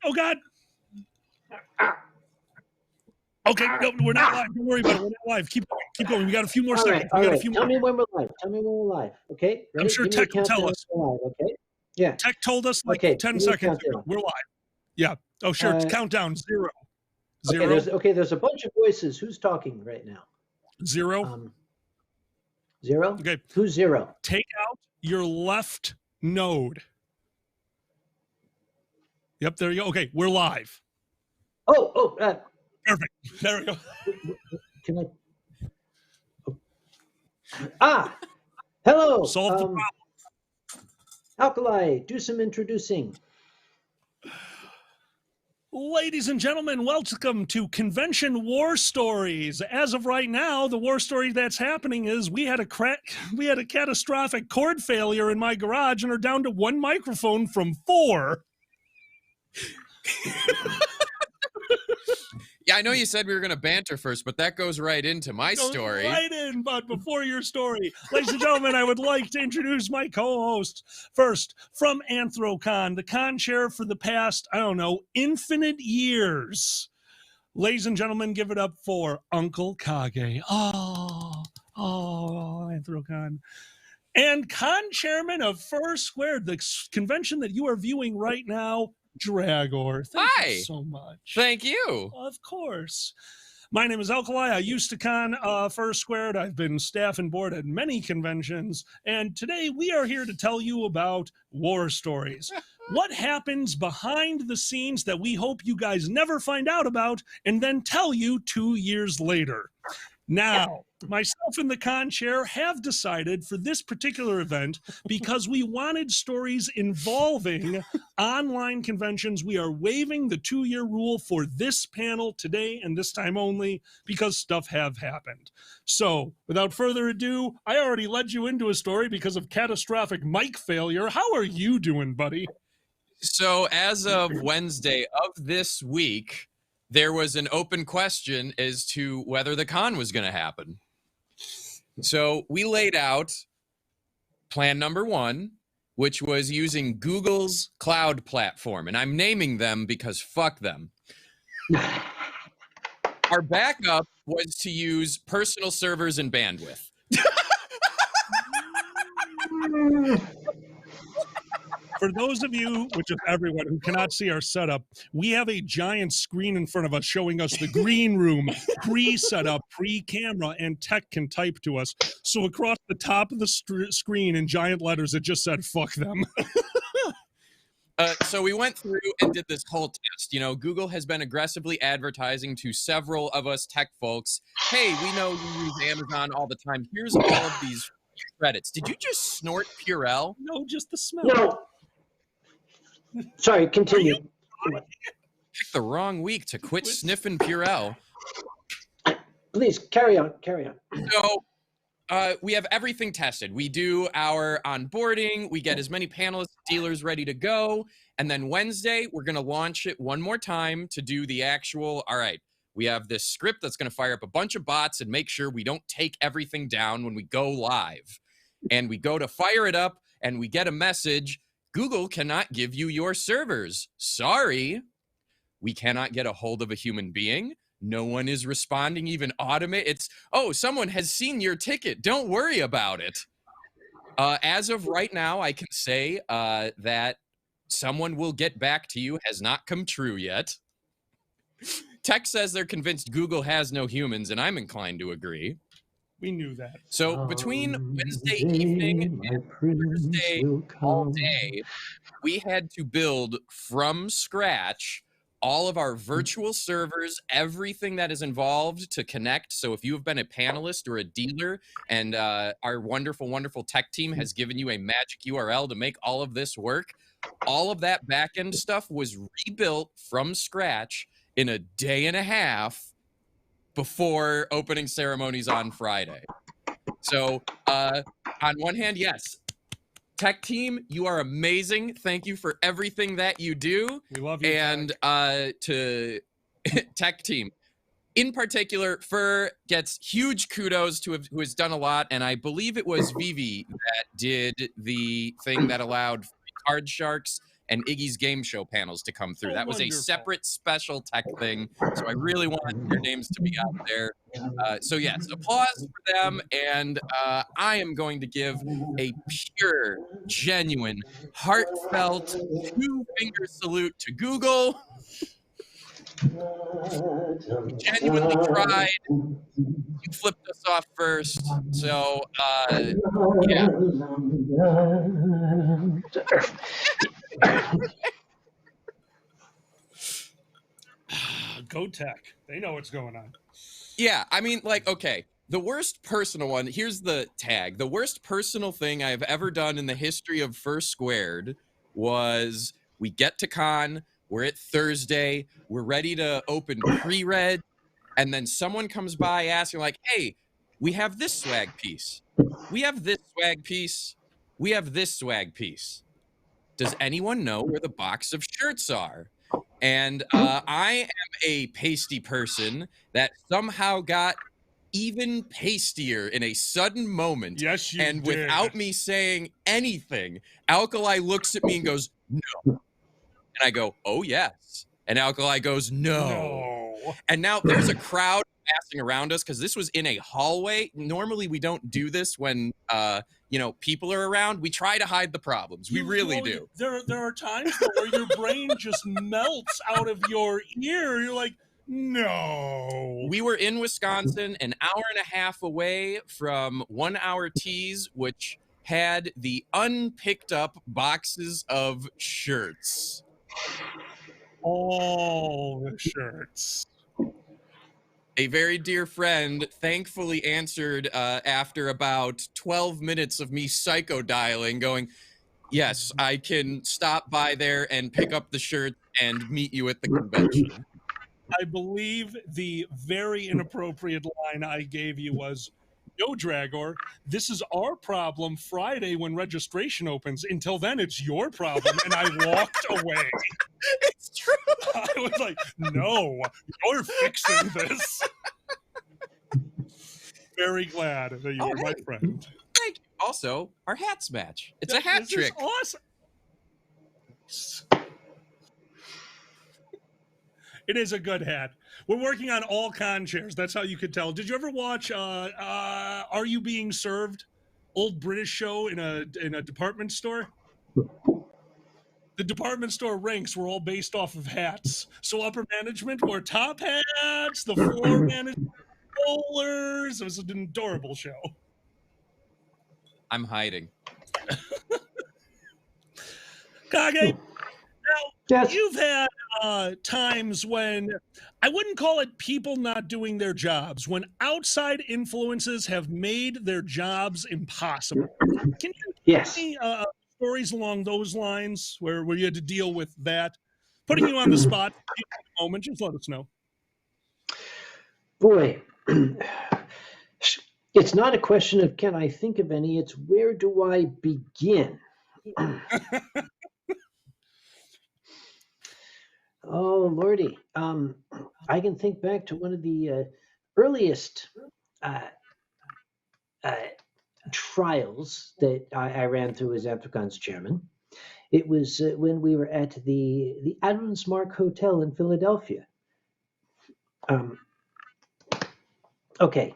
Oh, God. Okay, no, we're not live. Don't worry about it. We're not live. Keep going. We got a few more seconds. All We got right. a few Tell more. me when we're live. Okay, ready? I'm sure Give me a Tech will tell countdown us. when we're live, okay? Yeah. Tech told us like Okay, 10 give me a seconds ago. countdown. We're live. Yeah. Oh, sure. Countdown. Zero. There's a bunch of voices. Who's talking right now? Zero. Zero? Okay. Who's zero? Take out your left node. Yep, there you go. Okay, we're live. Perfect. There we go. Can I? Hello. Solve the problem. Alkali, do some introducing. Ladies and gentlemen, welcome to Convention War Stories. As of right now, the war story that's happening is we had a catastrophic cord failure in my garage and are down to one microphone from 4. Yeah, I know you said we were going to banter first, but that goes right into my story. Right in, but before your story, ladies and gentlemen, I would like to introduce my co-host. First, from Anthrocon, the con chair for the past, infinite years. Ladies and gentlemen, give it up for Uncle Kage. Oh, Anthrocon. And con chairman of First Squared, the convention that you are viewing right now, Dragor. Thank you so much. Thank you. Of course. My name is Alkali. I used to con First Squared. I've been staff and board at many conventions. And today we are here to tell you about war stories. What happens behind the scenes that we hope you guys never find out about and then tell you 2 years later. Now, myself and the con chair have decided for this particular event, because we wanted stories involving online conventions, we are waiving the 2-year rule for this panel today and this time only because stuff have happened. So, without further ado, I already led you into a story because of catastrophic mic failure. How are you doing, buddy? So, as of Wednesday of this week, there was an open question as to whether the con was going to happen. So we laid out plan number 1, which was using Google's cloud platform. And I'm naming them because fuck them. Our backup was to use personal servers and bandwidth. For those of you, which is everyone, who cannot see our setup, we have a giant screen in front of us showing us the green room, pre-setup, pre-camera, and Tech can type to us. So across the top of the screen in giant letters, it just said, fuck them. So we went through and did this whole test. You know, Google has been aggressively advertising to several of us tech folks, hey, we know you use Amazon all the time. Here's all of these credits. Did you just snort Purell? No, just the smell. No. Sorry, continue. Picked the wrong week to quit sniffing Purell. Please, carry on. So we have everything tested. We do our onboarding. We get as many panelists, dealers ready to go. And then Wednesday, we're going to launch it one more time to do the actual, all right, we have this script that's going to fire up a bunch of bots and make sure we don't take everything down when we go live. And we go to fire it up and we get a message, Google cannot give you your servers. Sorry. We cannot get a hold of a human being. No one is responding, even automate. It's, oh, someone has seen your ticket. Don't worry about it. As of right now, I can say that someone will get back to you has not come true yet. Tech says they're convinced Google has no humans, and I'm inclined to agree. We knew that. So between Wednesday evening and Thursday all day, we had to build from scratch all of our virtual servers, everything that is involved to connect. So if you have been a panelist or a dealer and our wonderful, wonderful tech team has given you a magic URL to make all of this work, all of that backend stuff was rebuilt from scratch in a day and a half before opening ceremonies on Friday. So on one hand, yes, tech team, you are amazing. Thank you for everything that you do. We love you. And to tech team, in particular, Fur gets huge kudos to who has done a lot. And I believe it was Vivi that did the thing that allowed card sharks and Iggy's game show panels to come through. Oh, That was a wonderful. separate special tech thing. So I really want their names to be out there. So yes, applause for them. And I am going to give a pure, genuine, heartfelt two-finger salute to Google. You genuinely tried. You flipped us off first. So yeah. Go Tech. They know what's going on. Yeah, I mean, like, okay, the worst personal one, here's the tag. The worst personal thing I've ever done in the history of First Squared was we get to con, we're at Thursday, we're ready to open pre-read, and then someone comes by asking, like, hey, we have this swag piece. We have this swag piece. We have this swag piece. Does anyone know where the box of shirts are? And I am a pasty person that somehow got even pastier in a sudden moment. Yes, you and did. without me saying anything, Alkali looks at me and goes, no. And I go, oh, yes. And Alkali goes, no. And now there's a crowd passing around us because this was in a hallway. Normally, we don't do this when people are around. We try to hide the problems. We really do. There are times where your brain just melts out of your ear. You're like, no. We were in Wisconsin, an hour and a half away from 1 Hour Tees, which had the unpicked up boxes of shirts. All the shirts. A very dear friend thankfully answered after about 12 minutes of me psycho-dialing, going, yes, I can stop by there and pick up the shirt and meet you at the convention. I believe the very inappropriate line I gave you was, yo, Dragor, this is our problem Friday when registration opens. Until then, it's your problem. And I walked away. It's true. I was like, no, you're fixing this. Very glad that you were my friend. Thank you. Also, our hats match. It's a hat trick. Is awesome. It is a good hat. We're working on all con chairs. That's how you could tell. Did you ever watch Are You Being Served? Old British show in a department store? The department store ranks were all based off of hats. So upper management wore top hats, the floor management bowlers. It was an adorable show. I'm hiding. Kage, now Yes. you've had times when I wouldn't call it people not doing their jobs, when outside influences have made their jobs impossible. Can you Yes. give me stories along those lines where you had to deal with that? Putting you on the spot for a moment, just let us know. Boy, it's not a question of can I think of any, it's where do I begin? Oh, Lordy. I can think back to one of the earliest trials that I ran through as Anthrocon's chairman. It was when we were at the Adams Mark Hotel in Philadelphia. Okay.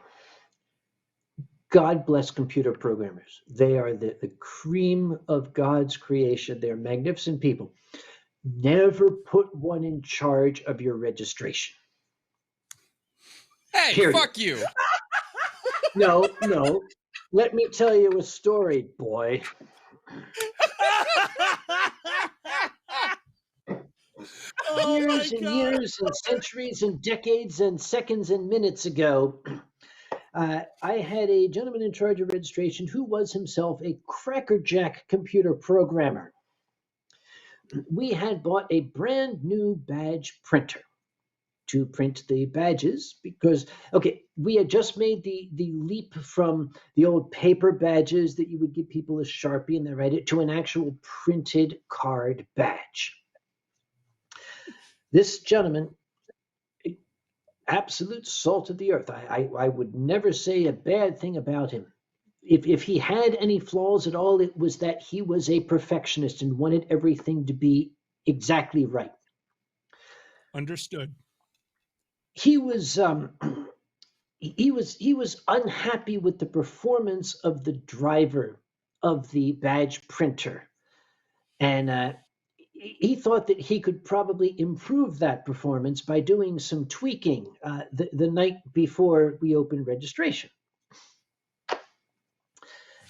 God bless computer programmers. They are the cream of God's creation. They're magnificent people. Never put one in charge of your registration. Hey, Period. fuck you. No. Let me tell you a story, boy. Years and years and centuries and decades and seconds and minutes ago, I had a gentleman in charge of registration who was himself a crackerjack computer programmer. We had bought a brand new badge printer to print the badges because, okay, we had just made the leap from the old paper badges that you would give people a Sharpie and they write it to an actual printed card badge. This gentleman, absolute salt of the earth. I would never say a bad thing about him. if he had any flaws at all, it was that he was a perfectionist and wanted everything to be exactly right. Understood. He was he was unhappy with the performance of the driver of the badge printer, and he thought that he could probably improve that performance by doing some tweaking the night before we opened registration.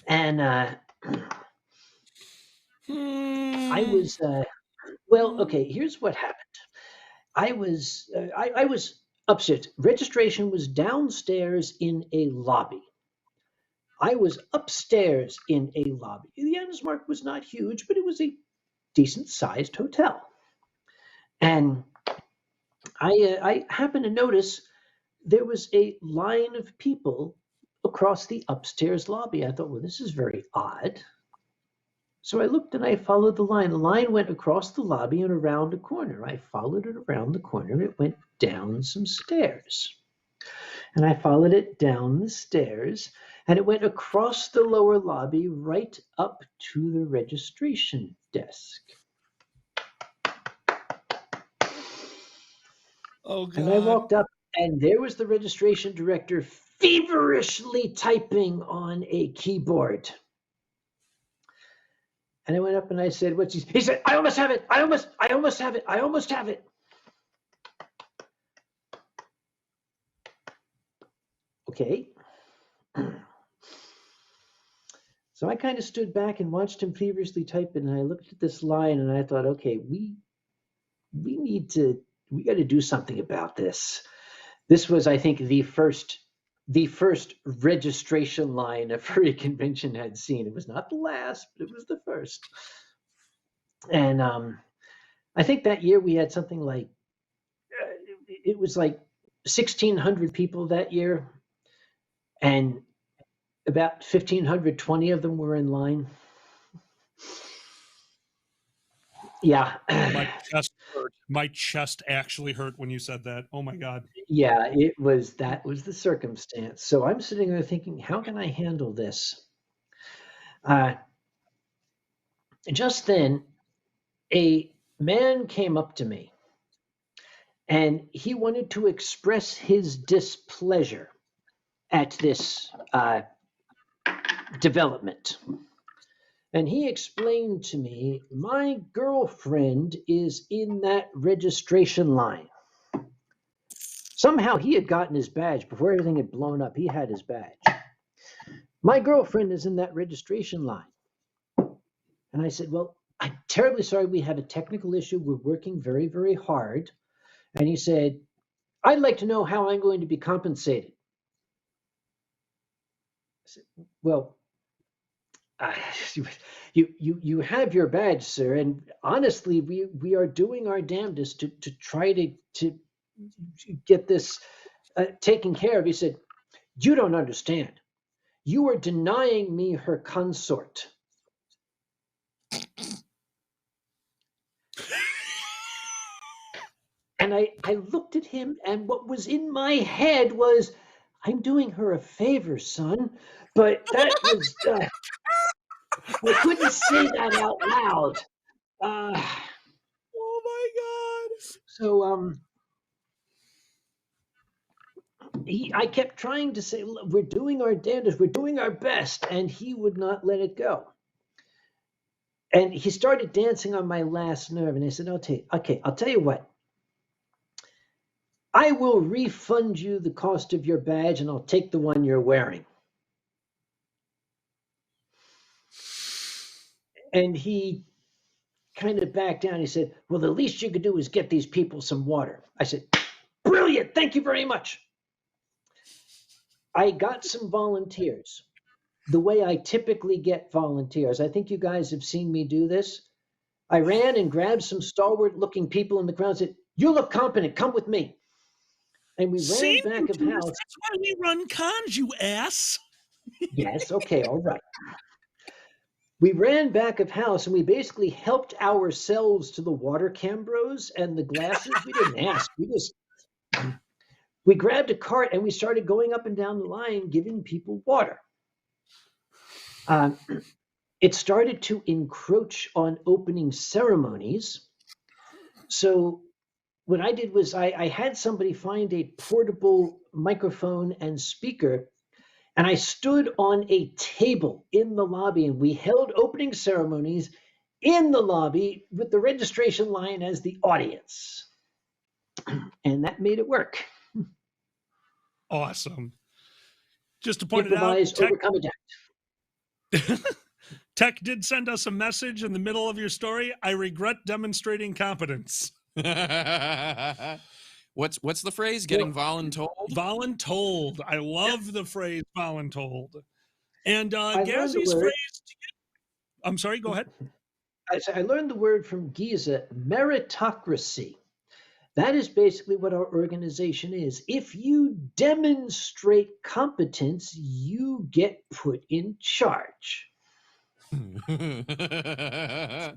And I was well. Okay, here's what happened. I was upstairs. Registration was downstairs in a lobby. I was upstairs in a lobby. The Annismark was not huge, but it was a decent sized hotel. And I happened to notice there was a line of people across the upstairs lobby. I thought, well, this is very odd. So I looked and I followed the line. The line went across the lobby and around a corner. I followed it around the corner. It went down some stairs. And I followed it down the stairs. And it went across the lower lobby right up to the registration desk. Oh, God. And I walked up, and there was the registration director feverishly typing on a keyboard. And I went up and I said, "What's he?" He said, "I almost have it. I almost have it. I almost have it." Okay. So I kind of stood back and watched him feverishly type it, and I looked at this line and I thought, okay, we got to do something about this. This was, I think, the first registration line a furry convention had seen. It was not the last, but it was the first. And I think that year we had something like it was like 1,600 people that year, and about 1,520 of them were in line. Yeah. My chest hurt. My chest actually hurt when you said that. Oh my God. Yeah, that was the circumstance. So I'm sitting there thinking, how can I handle this? Just then, a man came up to me and he wanted to express his displeasure at this development. And he explained to me, my girlfriend is in that registration line. Somehow he had gotten his badge before everything had blown up. He had his badge. My girlfriend is in that registration line. And I said, well, I'm terribly sorry. We have a technical issue. We're working very, very hard. And he said, I'd like to know how I'm going to be compensated. I said, well, you have your badge, sir, and honestly, we are doing our damnedest to try to get this taken care of. He said, you don't understand. You are denying me her consort. And I looked at him, and what was in my head was, I'm doing her a favor, son. But that was, I couldn't say that out loud. Oh my God. So I kept trying to say, we're doing our damnedest, we're doing our best, and he would not let it go. And he started dancing on my last nerve, and I said, okay, I'll tell you what. I will refund you the cost of your badge, and I'll take the one you're wearing. And he kind of backed down. He said, well, the least you could do is get these people some water. I said, brilliant, thank you very much. I got some volunteers the way I typically get volunteers. I think you guys have seen me do this. I ran and grabbed some stalwart looking people in the crowd and said, you look competent, come with me. And we ran back of house. That's why we run cons, you ass. Yes, okay, all right. We ran back of house and we basically helped ourselves to the water cambros and the glasses. We didn't ask. We grabbed a cart and we started going up and down the line giving people water. Um, it started to encroach on opening ceremonies. So what I did was I had somebody find a portable microphone and speaker, and I stood on a table in the lobby, and we held opening ceremonies in the lobby with the registration line as the audience. And that made it work. Awesome. Just to point it out, Improvise, overcome, adapt. Tech did send us a message in the middle of your story. I regret demonstrating competence. What's the phrase? Getting voluntold? Voluntold. I love the phrase voluntold. And Gazzy's word. phrase. I'm sorry. Go ahead. I learned the word from Giza, meritocracy. That is basically what our organization is. If you demonstrate competence, you get put in charge.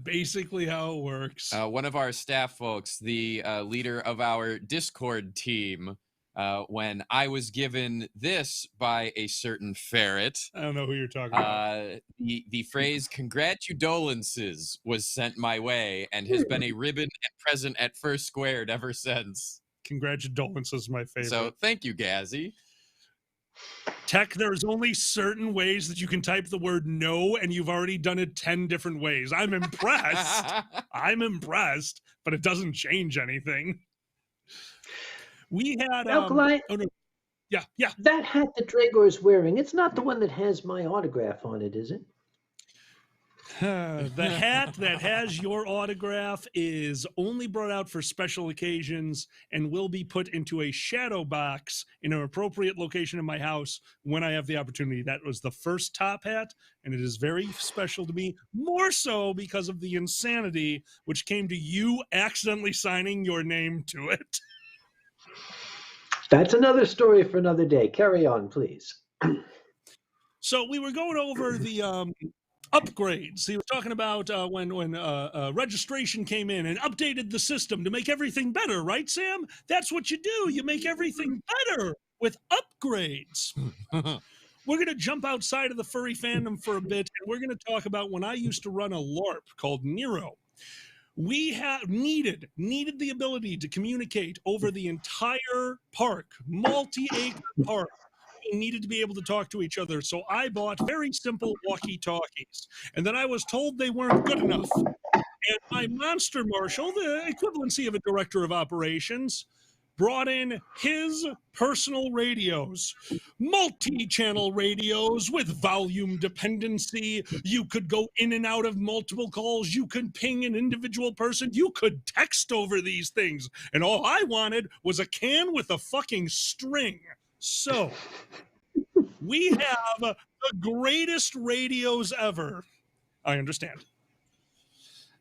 Basically how it works. One of our staff folks, the leader of our Discord team, when I was given this by a certain ferret, I don't know who you're talking about. The phrase "congratudolences" was sent my way and has been a ribbon and present at First Squared ever since. Congratulations, my favorite. So thank you, Gazzy. Tech, there's only certain ways that you can type the word no, and you've already done it 10 different ways. I'm impressed. I'm impressed, but it doesn't change anything. We had Alkali. Oh no. Yeah. That hat that Dragor's wearing, it's not the one that has my autograph on it, is it? The hat that has your autograph is only brought out for special occasions and will be put into a shadow box in an appropriate location in my house when I have the opportunity. That was the first top hat, and it is very special to me, more so because of the insanity which came to you accidentally signing your name to it. That's another story for another day. Carry on, please. So we were going over the upgrades. He was talking about when registration came in and updated the system to make everything better, right, Sam? That's what you do. You make everything better with upgrades. We're going to jump outside of the furry fandom for a bit, and we're going to talk about when I used to run a LARP called Nero. We have needed the ability to communicate over the entire park, multi-acre park. We needed to be able to talk to each other. So I bought very simple walkie-talkies. And then I was told they weren't good enough. And my monster marshal, the equivalency of a director of operations, brought in his personal radios, multi-channel radios with volume dependency. You could go in and out of multiple calls. You could ping an individual person. You could text over these things. And all I wanted was a can with a fucking string. So we have the greatest radios ever. I understand.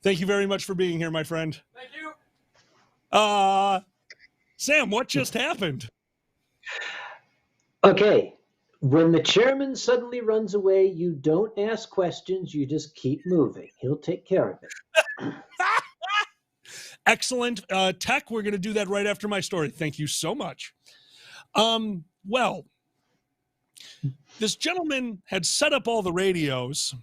Thank you very much for being here, my friend. Thank you. Sam, what just happened? Okay. When the chairman suddenly runs away, you don't ask questions. You just keep moving. He'll take care of it. Excellent. Tech, we're going to do that right after my story. Thank you so much. Well, this gentleman had set up all the radios,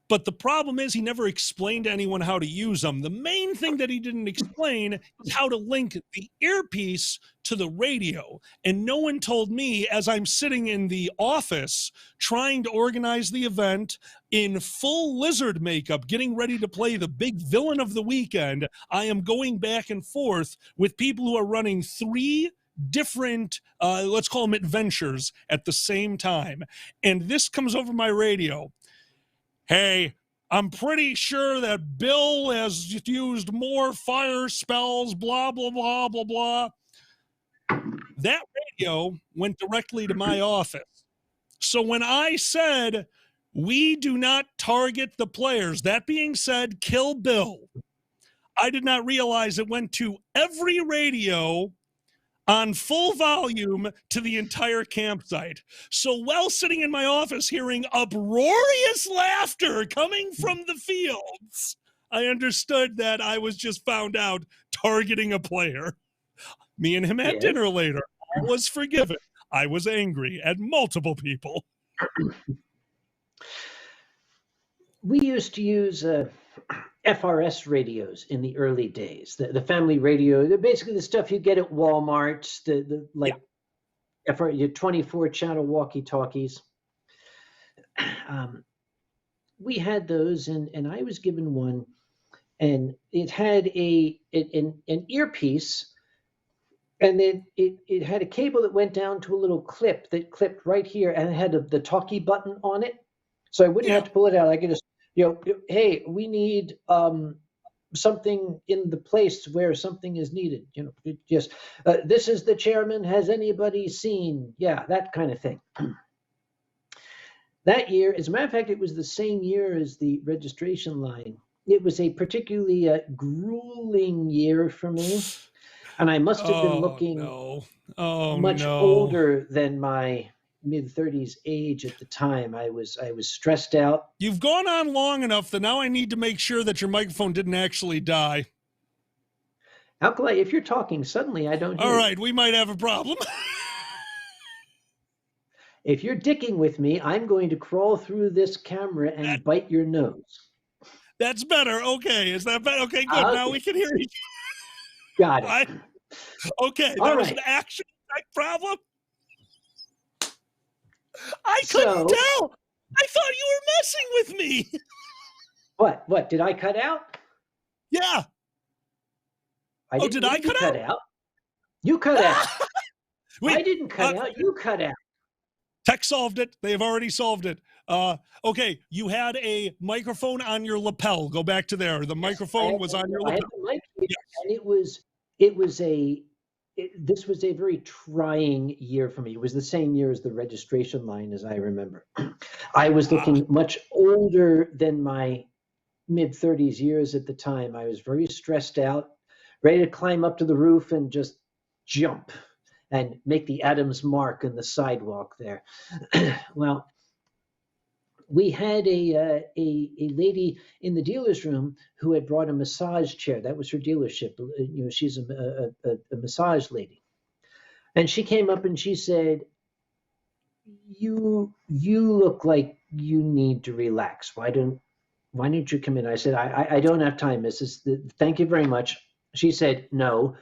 but the problem is he never explained to anyone how to use them. The main thing that he didn't explain is how to link the earpiece to the radio. And no one told me, as I'm sitting in the office trying to organize the event in full lizard makeup, getting ready to play the big villain of the weekend, I am going back and forth with people who are running 3 different, let's call them adventures at the same time. And this comes over my radio. Hey, I'm pretty sure that Bill has used more fire spells, blah, blah, blah, blah, blah. That radio went directly to my office. So when I said, we do not target the players, that being said, kill Bill, I did not realize it went to every radio on full volume to the entire campsite. So while sitting in my office hearing uproarious laughter coming from the fields, I understood that I was just found out targeting a player. Me and him had dinner later. I was forgiven. I was angry at multiple people. we used to use FRS radios in the early days. The family radio, they're basically the stuff you get at Walmart. The Yeah. like your 24 channel walkie talkies. We had those, and I was given one, and it had an earpiece, and then it had a cable that went down to a little clip that clipped right here, and it had the talkie button on it, so I wouldn't Yeah. have to pull it out. I could just, hey, we need something in the place where something is needed. Just this is the chairman. Has anybody seen? Yeah, that kind of thing. That year, as a matter of fact, it was the same year as the registration line. It was a particularly grueling year for me, and I must have been looking much older than my mid-30s age at the time. I was stressed out. You've gone on long enough that now I need to make sure that your microphone didn't actually die. Alkali, if you're talking, suddenly I don't hear All you. right, we might have a problem. If you're dicking with me, I'm going to crawl through this camera and bite your nose. That's better. Okay, is that better? Okay, good. Now we can hear you. Got it. Okay, that was an action problem. I couldn't tell. I thought you were messing with me. What? Did I cut out? Yeah. Did I cut out? You cut out. Wait, I didn't cut out. You cut out. Tech solved it. They have already solved it. Okay, you had a microphone on your lapel. Go back to there. The microphone was on your lapel. I had the mic here, and this was a very trying year for me. It was the same year as the registration line, as I remember. I was looking much older than my mid-30s years at the time. I was very stressed out, ready to climb up to the roof and just jump and make the Adam's mark in the sidewalk there. Well, we had a lady in the dealer's room who had brought a massage chair. That was her dealership. She's a massage lady. And she came up and she said, you look like you need to relax. Why don't you come in? I said, I don't have time, Mrs. Thank you very much. She said, no,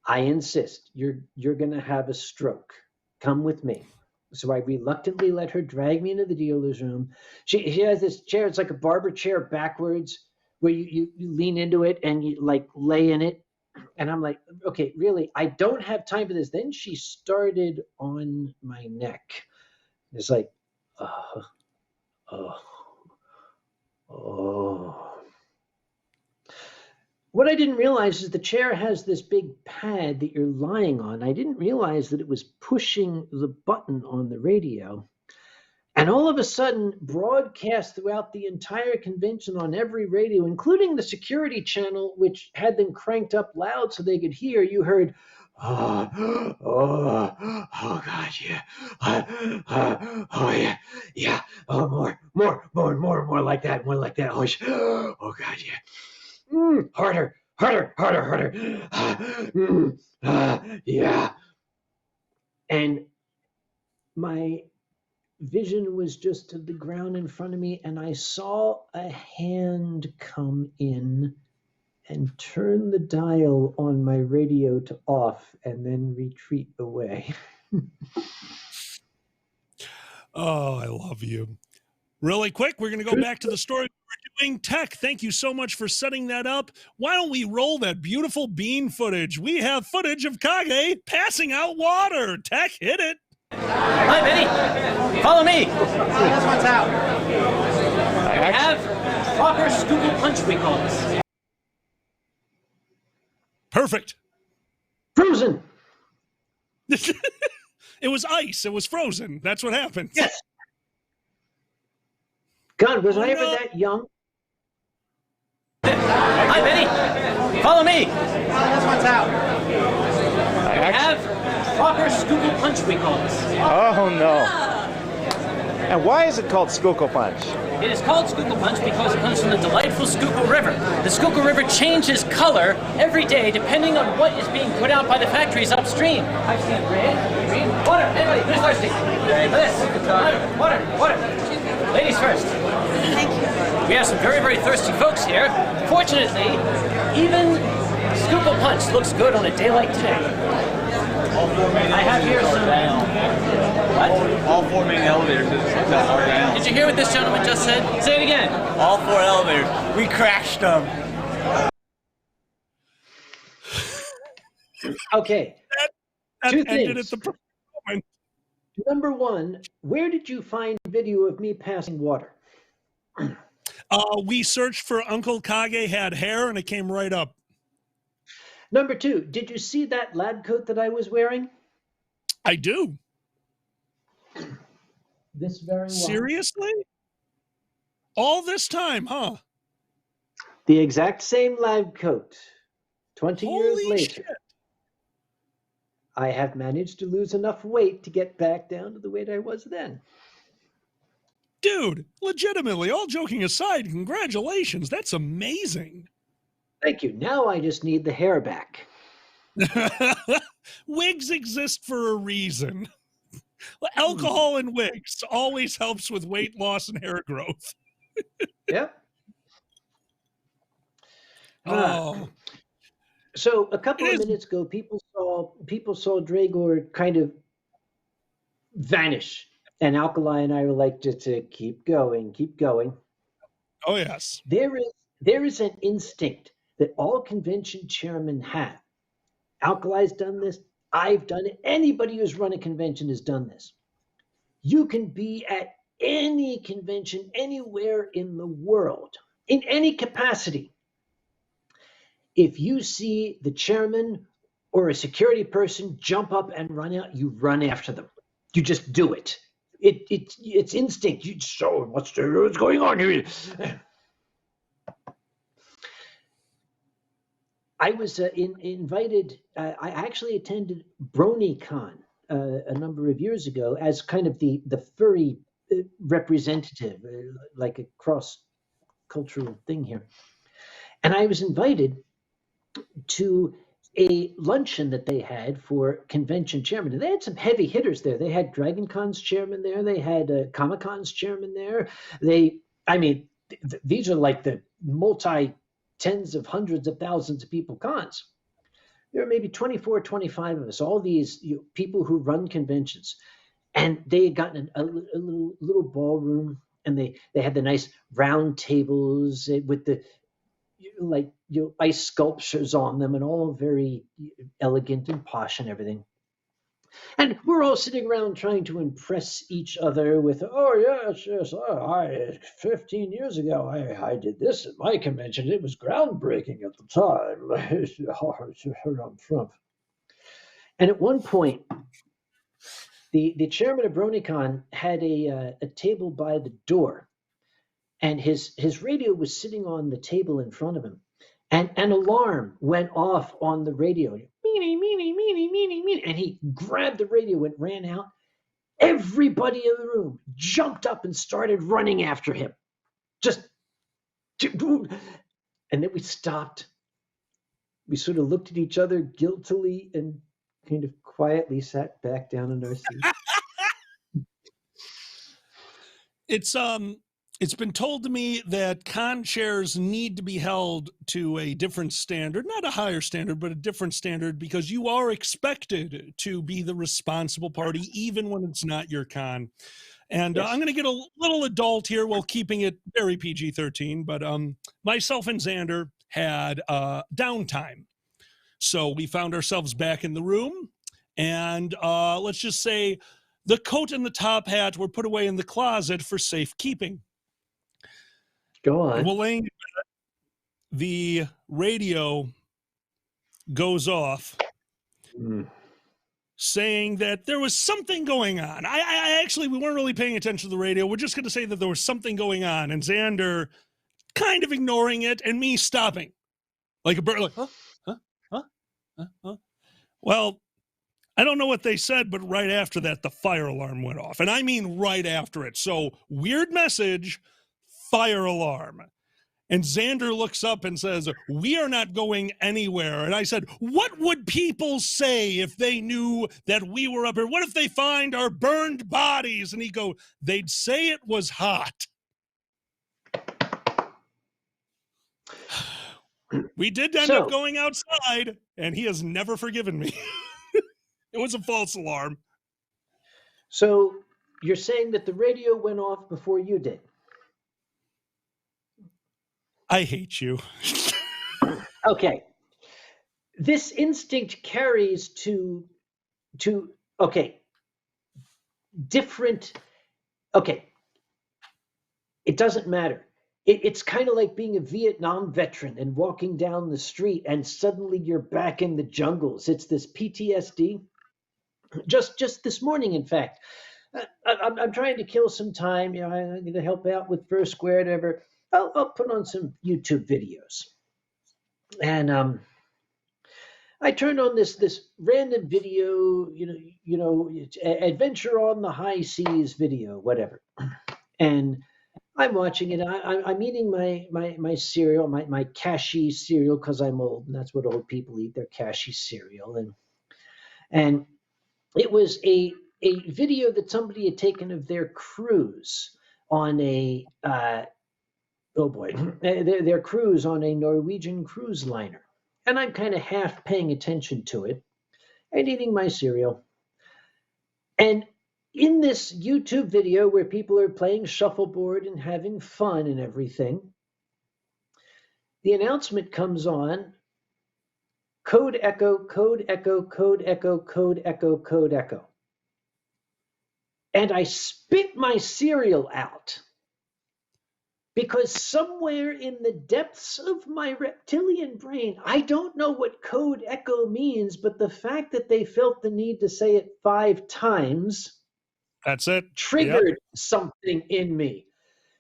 I insist. You're going to have a stroke. Come with me. So I reluctantly let her drag me into the dealer's room. She has this chair. It's like a barber chair backwards, where you lean into it and you like lay in it. And I'm like, okay, really, I don't have time for this. Then she started on my neck. It's like, oh. What I didn't realize is the chair has this big pad that you're lying on. I didn't realize that it was pushing the button on the radio. And all of a sudden, broadcast throughout the entire convention on every radio, including the security channel, which had them cranked up loud so they could hear, you heard, oh God, yeah. Yeah. Oh, more like that, more like that. Oh God, yeah. Harder. Yeah. And my vision was just to the ground in front of me, and I saw a hand come in and turn the dial on my radio to off and then retreat away. Oh, I love you. Really quick, we're going to go back to the story we're doing. Tech, thank you so much for setting that up. Why don't we roll that beautiful bean footage? We have footage of Kage passing out water. Tech, hit it. Hi, Benny. Follow me. This one's out. We have proper Schuylkill punch, we call this. Perfect. Frozen. It was ice. It was frozen. That's what happened. Yes. God, was I ever that young? Hi, Benny. Follow me. This one's out. We have proper Schuylkill punch, we call this. Oh, no. And why is it called Schuylkill Punch? It is called Schuylkill punch because it comes from the delightful Schuylkill River. The Schuylkill River changes color every day depending on what is being put out by the factories upstream. I've seen red, green, water. Anybody, who's thirsty? This. Water. Ladies first. Thank you. We have some very, very thirsty folks here. Fortunately, even Schuylkill Punch looks good on a day like today. I have here some... What? All 4 main elevators are down. Did you hear what this gentleman just said? Say it again. All 4 elevators. We crashed them. Okay. That Two ended things. at the moment. Number one, where did you find video of me passing water? We searched for Uncle Kage had hair, and it came right up. Number two, did you see that lab coat that I was wearing? I do. This very one. Seriously? All this time, huh? The exact same lab coat. 20 years Holy later. shit. I have managed to lose enough weight to get back down to the weight I was then. Dude, legitimately, all joking aside, congratulations. That's amazing. Thank you. Now I just need the hair back. Wigs exist for a reason. Alcohol and wigs always helps with weight loss and hair growth. Yep. Oh, So a couple It of is- minutes ago, people saw Dragor kind of vanish, and Alkali and I were like, just to keep going, keep going. oh yes. There is an instinct that all convention chairmen have. Alkali's done this. I've done it. Anybody who's run a convention has done this. You can be at any convention anywhere in the world, in any capacity. If you see the chairman or a security person jump up and run out, you run after them. You just do it. It's instinct. You so what's going on here? I was invited. I actually attended BronyCon a number of years ago as kind of the furry representative, like a cross-cultural thing here. And I was invited to a luncheon that they had for convention chairmen. And they had some heavy hitters there. They had Dragon Con's chairman there. They had Comic Con's chairman there. These are like the tens of hundreds of thousands of people cons. There are maybe 24, 25 of us, all these people who run conventions. And they had gotten a little ballroom, and they had the nice round tables with the ice sculptures on them, and all very elegant and posh and everything. And we're all sitting around trying to impress each other with, oh, yes, 15 years ago, I did this at my convention. It was groundbreaking at the time. And at one point, the chairman of BronyCon had a table by the door, and his radio was sitting on the table in front of him. And an alarm went off on the radio. Meanie, meanie, meanie, meanie, meanie. And he grabbed the radio and ran out. Everybody in the room jumped up and started running after him. And then we stopped. We sort of looked at each other guiltily and kind of quietly sat back down in our seats. It's been told to me that con chairs need to be held to a different standard, not a higher standard, but a different standard, because you are expected to be the responsible party, even when it's not your con. And Yes. I'm going to get a little adult here while keeping it very PG-13, but myself and Xander had downtime. So we found ourselves back in the room, and let's just say the coat and the top hat were put away in the closet for safekeeping. Go on. Well, laying in bed, the radio goes off saying that there was something going on. I actually, we weren't really paying attention to the radio. We're just going to say that there was something going on, and Xander kind of ignoring it, and me stopping like a bird, like, huh? Well, I don't know what they said, but right after that, the fire alarm went off. And I mean right after it. So weird message, fire alarm. And Xander looks up and says, we are not going anywhere. And I said, what would people say if they knew that we were up here? What if they find our burned bodies? And he goes, they'd say it was hot. We did end up going outside, and he has never forgiven me. It was a false alarm. So you're saying that the radio went off before you did? I hate you. Okay. This instinct carries to okay, different, okay, it doesn't matter. It's kind of like being a Vietnam veteran and walking down the street and suddenly you're back in the jungles. It's this PTSD. Just this morning, in fact, I'm trying to kill some time. You know, I'm going to help out with First Squared. Whatever. I'll put on some YouTube videos, and I turned on this random video. You know, it's adventure on the high seas video, whatever, and I'm watching it. I'm eating my cereal, my cashew cereal, because I'm old, and that's what old people eat, their cashew cereal. And it was a video that somebody had taken of their cruise on a oh boy, their cruise on a Norwegian cruise liner. And I'm kind of half paying attention to it and eating my cereal. And in this YouTube video where people are playing shuffleboard and having fun and everything, the announcement comes on: code echo, code echo, code echo, code echo, code echo. And I spit my cereal out because somewhere in the depths of my reptilian brain, I don't know what code echo means, but the fact that they felt the need to say it 5 times, that's it, triggered something in me.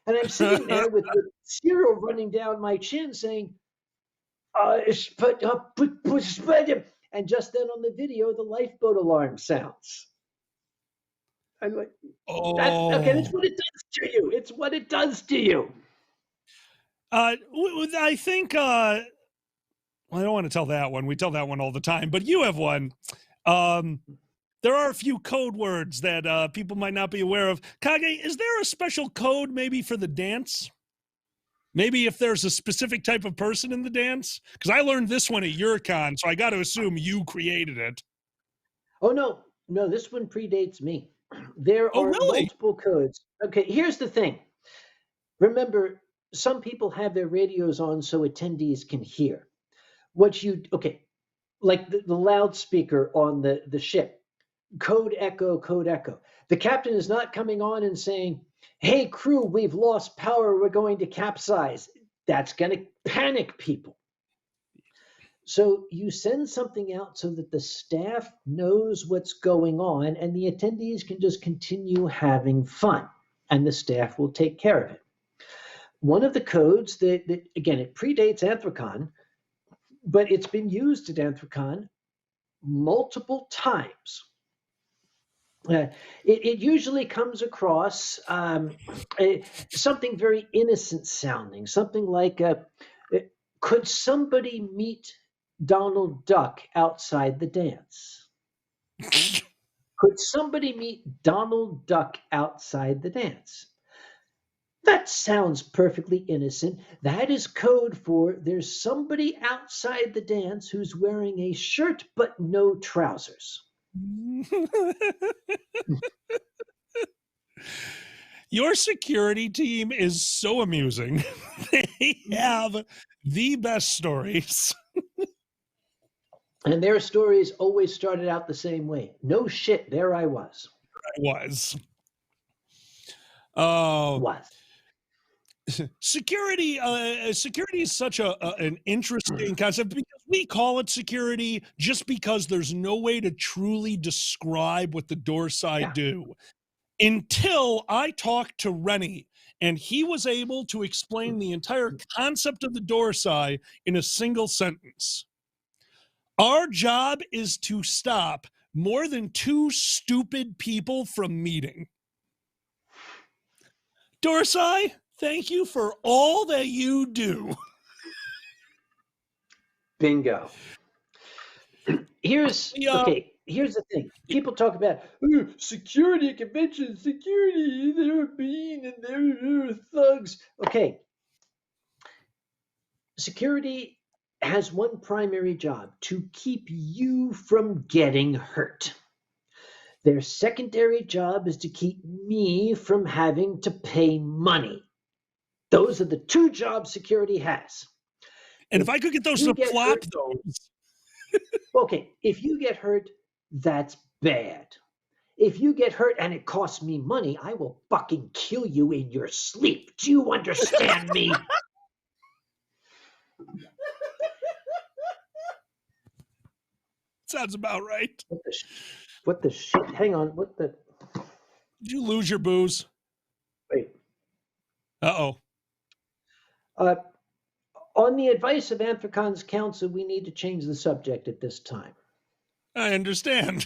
And I'm sitting there with the cereal running down my chin saying, and just then on the video, the lifeboat alarm sounds. I'm like, okay, that's what it does to you. It's what it does to you. I think, well, I don't want to tell that one. We tell that one all the time, but you have one. There are a few code words that people might not be aware of. Kage, is there a special code maybe for the dance? Maybe if there's a specific type of person in the dance? Because I learned this one at YourCon, so I got to assume you created it. Oh, no, this one predates me. There are multiple codes. Okay, here's the thing. Remember, some people have their radios on so attendees can hear. Like the loudspeaker on the ship. Code echo, code echo. The captain is not coming on and saying, "Hey crew, we've lost power, we're going to capsize." That's going to panic people. So you send something out so that the staff knows what's going on and the attendees can just continue having fun and the staff will take care of it. One of the codes that again, it predates Anthrocon, but it's been used at Anthrocon multiple times. It usually comes across something very innocent sounding, something like, could somebody meet Donald Duck outside the dance? Could somebody meet Donald Duck outside the dance? That sounds perfectly innocent. That is code for there's somebody outside the dance who's wearing a shirt but no trousers. Your security team is so amusing. They have the best stories. And their stories always started out the same way. No shit, there I was. Security is such an interesting concept because we call it security just because there's no way to truly describe what the Dorsai do until I talked to Rennie and he was able to explain the entire concept of the Dorsai in a single sentence. Our job is to stop more than 2 stupid people from meeting. Dorsai, thank you for all that you do. Bingo. Here's the thing. People talk about security, convention security, they're mean and they're thugs. Okay. security has one primary job: to keep you from getting hurt. Their secondary job is to keep me from having to pay money. Those are the two jobs security has. And if I could get those you to get flop hurt- those. Okay, if you get hurt, that's bad. If you get hurt and it costs me money, I will fucking kill you in your sleep. Do you understand me? Sounds about right. What the shit? Hang on. What the? Did you lose your booze? Wait. Uh-oh. On the advice of Anthracon's counsel, we need to change the subject at this time. I understand.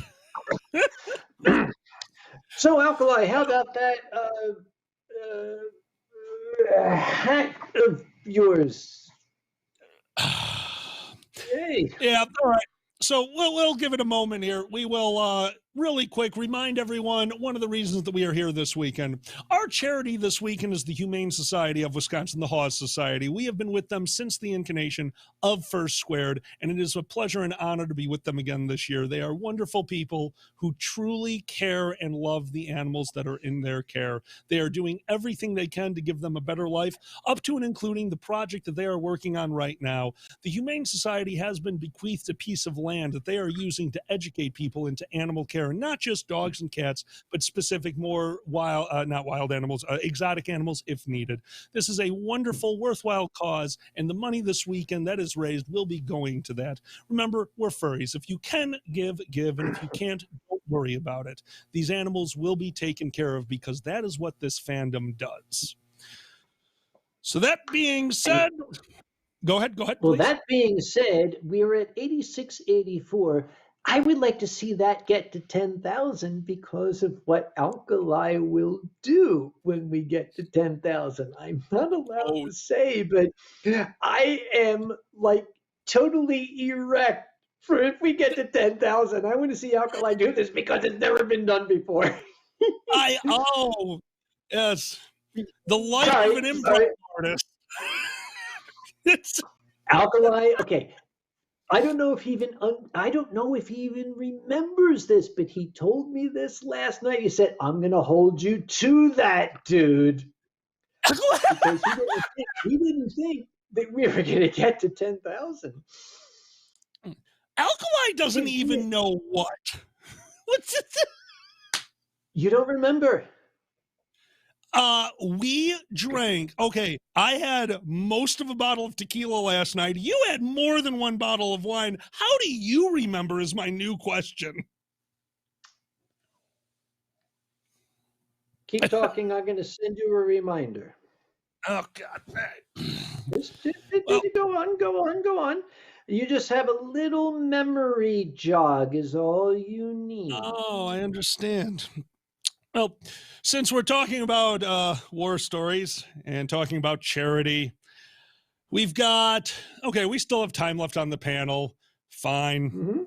So, Alkali, how about that hat of yours? Hey. Yeah, all right. So we'll give it a moment here. We will really quick remind everyone one of the reasons that we are here this weekend. Our charity this weekend is the Humane Society of Wisconsin, the Hawes Society. We have been with them since the incarnation of First Squared, and it is a pleasure and honor to be with them again this year. They are wonderful people who truly care and love the animals that are in their care. They are doing everything they can to give them a better life, up to and including the project that they are working on right now. The Humane Society has been bequeathed a piece of land that they are using to educate people into animal care, and not just dogs and cats, but specific, more wild, not wild animals, exotic animals if needed. This is a wonderful, worthwhile cause, and the money this weekend that is raised will be going to that. Remember, we're furries. If you can give, and if you can't, don't worry about it. These animals will be taken care of because that is what this fandom does. So that being said, go ahead, Well, please. that being said, we're at 8684. I would like to see that get to 10,000 because of what Alkali will do when we get to 10,000. I'm not allowed to say, but I am like totally erect for if we get to 10,000. I want to see Alkali do this because it's never been done before. Yes, the life of an improv artist. It's Alkali. Okay, I don't know if he even remembers this, but he told me this last night. He said, "I'm gonna hold you to that, dude," because he didn't think that we were gonna get to 10,000. Alkali doesn't even know what. What's it? You don't remember? We drank. Okay, I had most of a bottle of tequila last night. You had more than one bottle of wine. How do you remember is my new question. Keep talking. I'm going to send you a reminder. Oh, God. Well, go on. You just have a little memory jog is all you need. Oh, I understand. Well, since we're talking about war stories and talking about charity, we still have time left on the panel. Fine. Mm-hmm.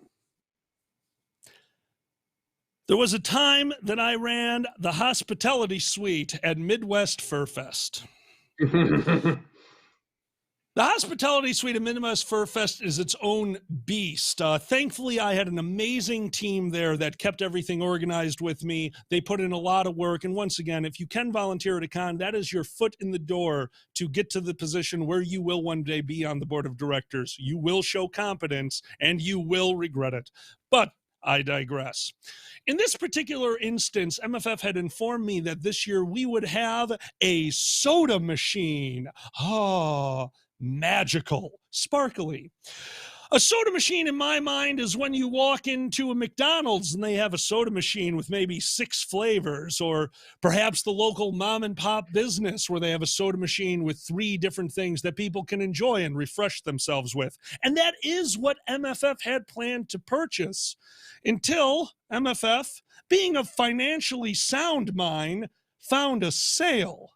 There was a time that I ran the hospitality suite at Midwest Fur Fest. The hospitality suite at Midwest Fur Fest is its own beast. Thankfully, I had an amazing team there that kept everything organized with me. They put in a lot of work. And once again, if you can volunteer at a con, that is your foot in the door to get to the position where you will one day be on the board of directors. You will show competence and you will regret it. But I digress. In this particular instance, MFF had informed me that this year we would have a soda machine. Magical, sparkly. A soda machine in my mind is when you walk into a McDonald's and they have a soda machine with maybe 6 flavors, or perhaps the local mom and pop business where they have a soda machine with 3 different things that people can enjoy and refresh themselves with. And that is what MFF had planned to purchase until MFF, being a financially sound mind, found a sale.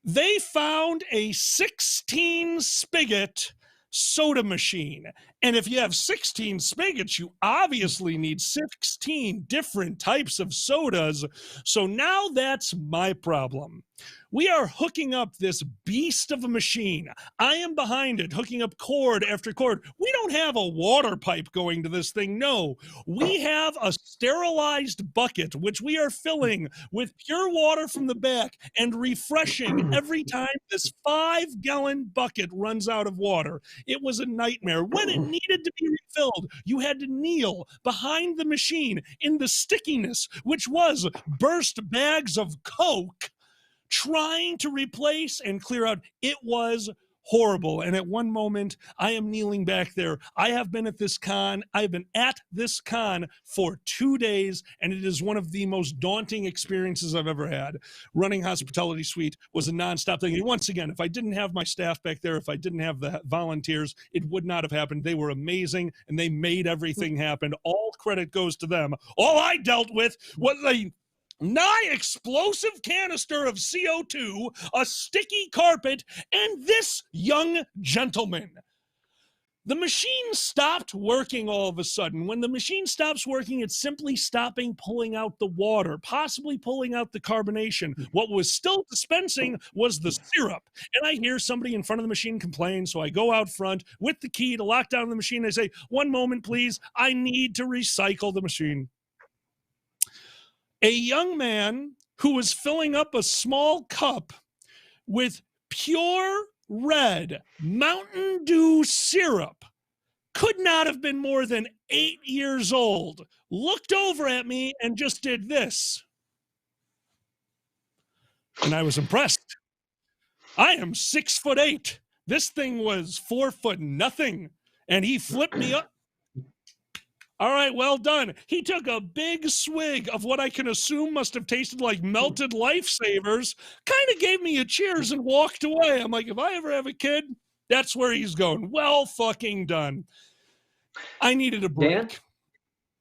They found a 16 spigot soda machine. And if you have 16 spigots, you obviously need 16 different types of sodas. So now that's my problem. We are hooking up this beast of a machine. I am behind it, hooking up cord after cord. We don't have a water pipe going to this thing. No, we have a sterilized bucket, which we are filling with pure water from the back and refreshing every time this 5-gallon bucket runs out of water. It was a nightmare. When it needed to be refilled, you had to kneel behind the machine in the stickiness, which was burst bags of Coke, trying to replace and clear out. It was horrible. And at one moment, I am kneeling back there. I have been at this con. I've been at this con for 2 days, and it is one of the most daunting experiences I've ever had. Running Hospitality Suite was a nonstop thing. And once again, if I didn't have my staff back there, if I didn't have the volunteers, it would not have happened. They were amazing, and they made everything happen. All credit goes to them. All I dealt with was a explosive canister of CO2, a sticky carpet, and this young gentleman. The machine stopped working all of a sudden. When the machine stops working, it's simply stopping pulling out the water, possibly pulling out the carbonation. What was still dispensing was the syrup. And I hear somebody in front of the machine complain, so I go out front with the key to lock down the machine. I say, "One moment, please. I need to recycle the machine." A young man who was filling up a small cup with pure red Mountain Dew syrup, could not have been more than 8 years old, looked over at me and just did this. And I was impressed. I am 6'8". This thing was 4 foot nothing. And he flipped me up. All right, well done. He took a big swig of what I can assume must have tasted like melted lifesavers, kind of gave me a cheers and walked away. I'm like, if I ever have a kid, that's where he's going. Well fucking done. I needed a break. Dan?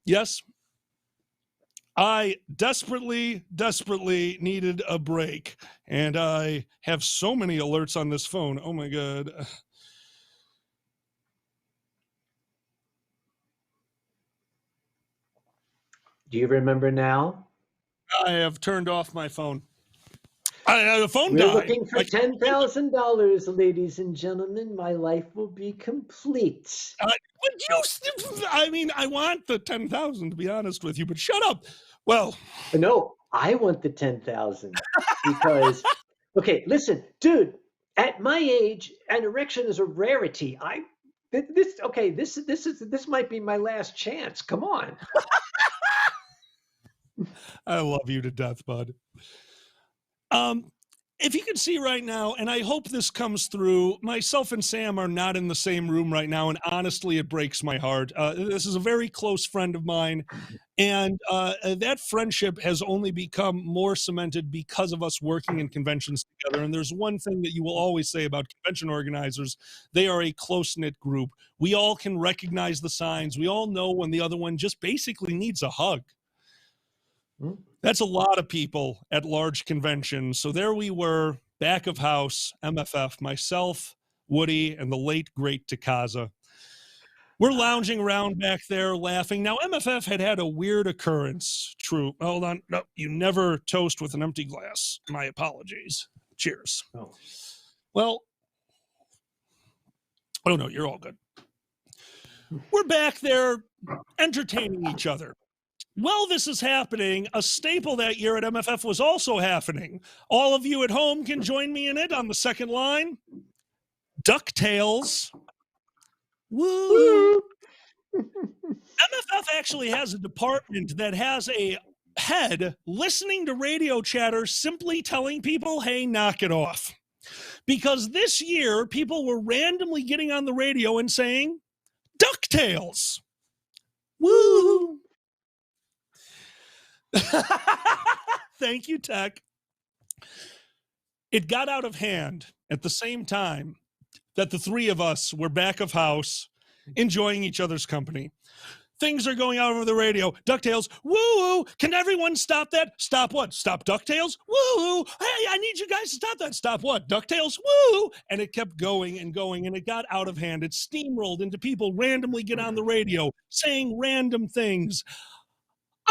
Yes. I desperately needed a break. And I have so many alerts on this phone. Oh my God. Do you remember now? I have turned off my phone. The phone We're died. looking for $10,000, ladies and gentlemen. My life will be complete. I mean, I want the 10,000 to be honest with you, but shut up. Well, No, I want the 10,000 because, okay, listen, dude. At my age, an erection is a rarity. This might be my last chance. Come on. I love you to death, bud. If you can see right now, and I hope this comes through, myself and Sam are not in the same room right now, and honestly, it breaks my heart. This is a very close friend of mine, and that friendship has only become more cemented because of us working in conventions together. And there's one thing that you will always say about convention organizers: they are a close-knit group. We all can recognize the signs. We all know when the other one just basically needs a hug. That's a lot of people at large conventions. So there we were, back of house, MFF, myself, Woody, and the late, great Takaza. We're lounging around back there laughing. Now, MFF had a weird occurrence. True. Hold on. No, you never toast with an empty glass. My apologies. Cheers. Oh. Well, oh no, you're all good. We're back there entertaining each other. While this is happening, a staple that year at MFF was also happening. All of you at home can join me in it on the second line. DuckTales. Woo! MFF actually has a department that has a head listening to radio chatter, simply telling people, hey, knock it off. Because this year, people were randomly getting on the radio and saying, DuckTales. Woo! Thank you, Tech. It got out of hand at the same time that the three of us were back of house enjoying each other's company. Things are going out over the radio. DuckTales, woo-woo. Can everyone stop that? Stop what? Stop DuckTales? Woo-woo. Hey, I need you guys to stop that. Stop what? DuckTales? Woo! And it kept going, and it got out of hand. It steamrolled into people randomly get on the radio saying random things.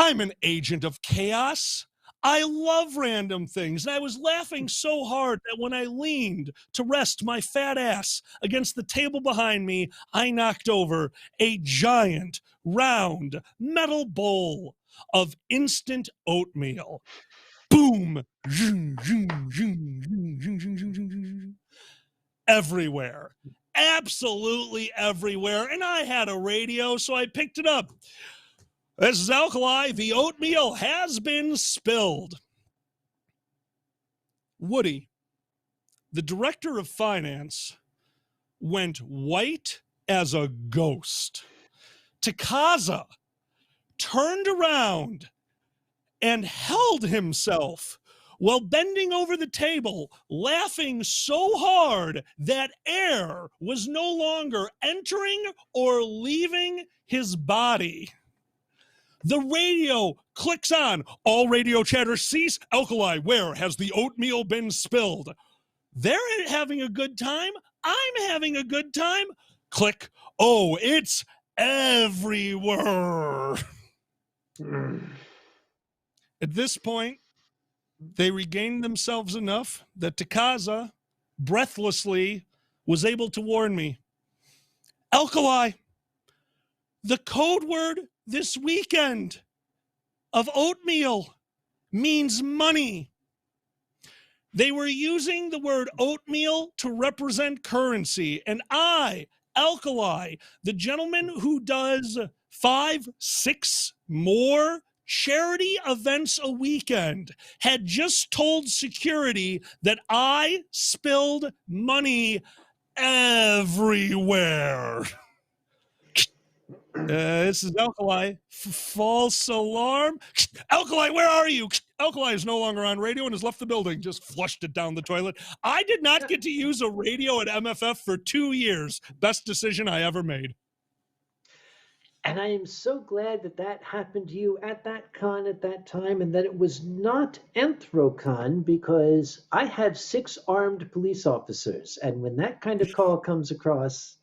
I'm an agent of chaos. I love random things. And I was laughing so hard that when I leaned to rest my fat ass against the table behind me, I knocked over a giant, round, metal bowl of instant oatmeal. Boom! Everywhere. Absolutely everywhere. And I had a radio, so I picked it up. This is Alkali. The oatmeal has been spilled. Woody, the director of finance, went white as a ghost. Takaza turned around and held himself while bending over the table, laughing so hard that air was no longer entering or leaving his body. The radio clicks on. All radio chatter cease. Alkali, where has the oatmeal been spilled? They're having a good time. I'm having a good time. Click. Oh, it's everywhere. At this point, they regained themselves enough that Takaza breathlessly was able to warn me. Alkali, the code word this weekend of oatmeal means money. They were using the word oatmeal to represent currency, and I, Alkali, the gentleman who does 5, 6 more charity events a weekend, had just told security that I spilled money everywhere. This is Alkali. False alarm. Alkali, where are you? Alkali is no longer on radio and has left the building. Just flushed it down the toilet. I did not get to use a radio at MFF for 2 years. Best decision I ever made. And I am so glad that that happened to you at that con at that time, and that it was not Anthrocon, because I have 6 armed police officers. And when that kind of call comes across,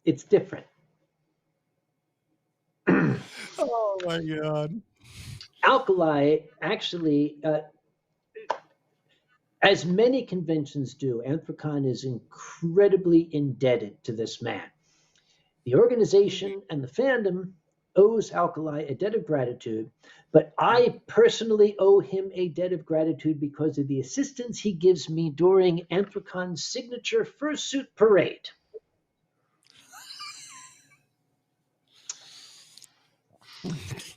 it's different. Oh my God. Alkali actually, as many conventions do, Anthrocon is incredibly indebted to this man. The organization and the fandom owes Alkali a debt of gratitude, but I personally owe him a debt of gratitude because of the assistance he gives me during Anthrocon's signature fursuit parade.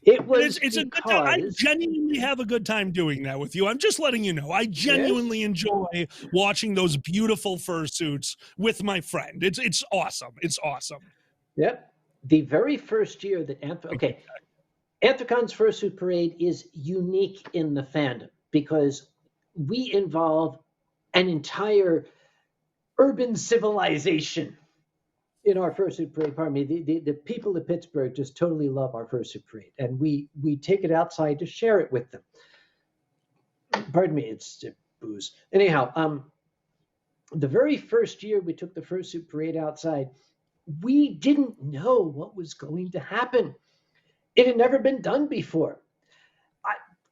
It was it's a good time. I genuinely have a good time doing that with you. I'm just letting you know. I genuinely enjoy watching those beautiful fursuits with my friend. It's awesome. It's awesome. Yep. The very first year that Anthrocon's fursuit parade is unique in the fandom because we involve an entire urban civilization in our fursuit parade. Pardon me. The people of Pittsburgh just totally love our fursuit parade, and we take it outside to share it with them. Pardon me, it's booze. Anyhow, the very first year we took the fursuit parade outside, we didn't know what was going to happen. It had never been done before.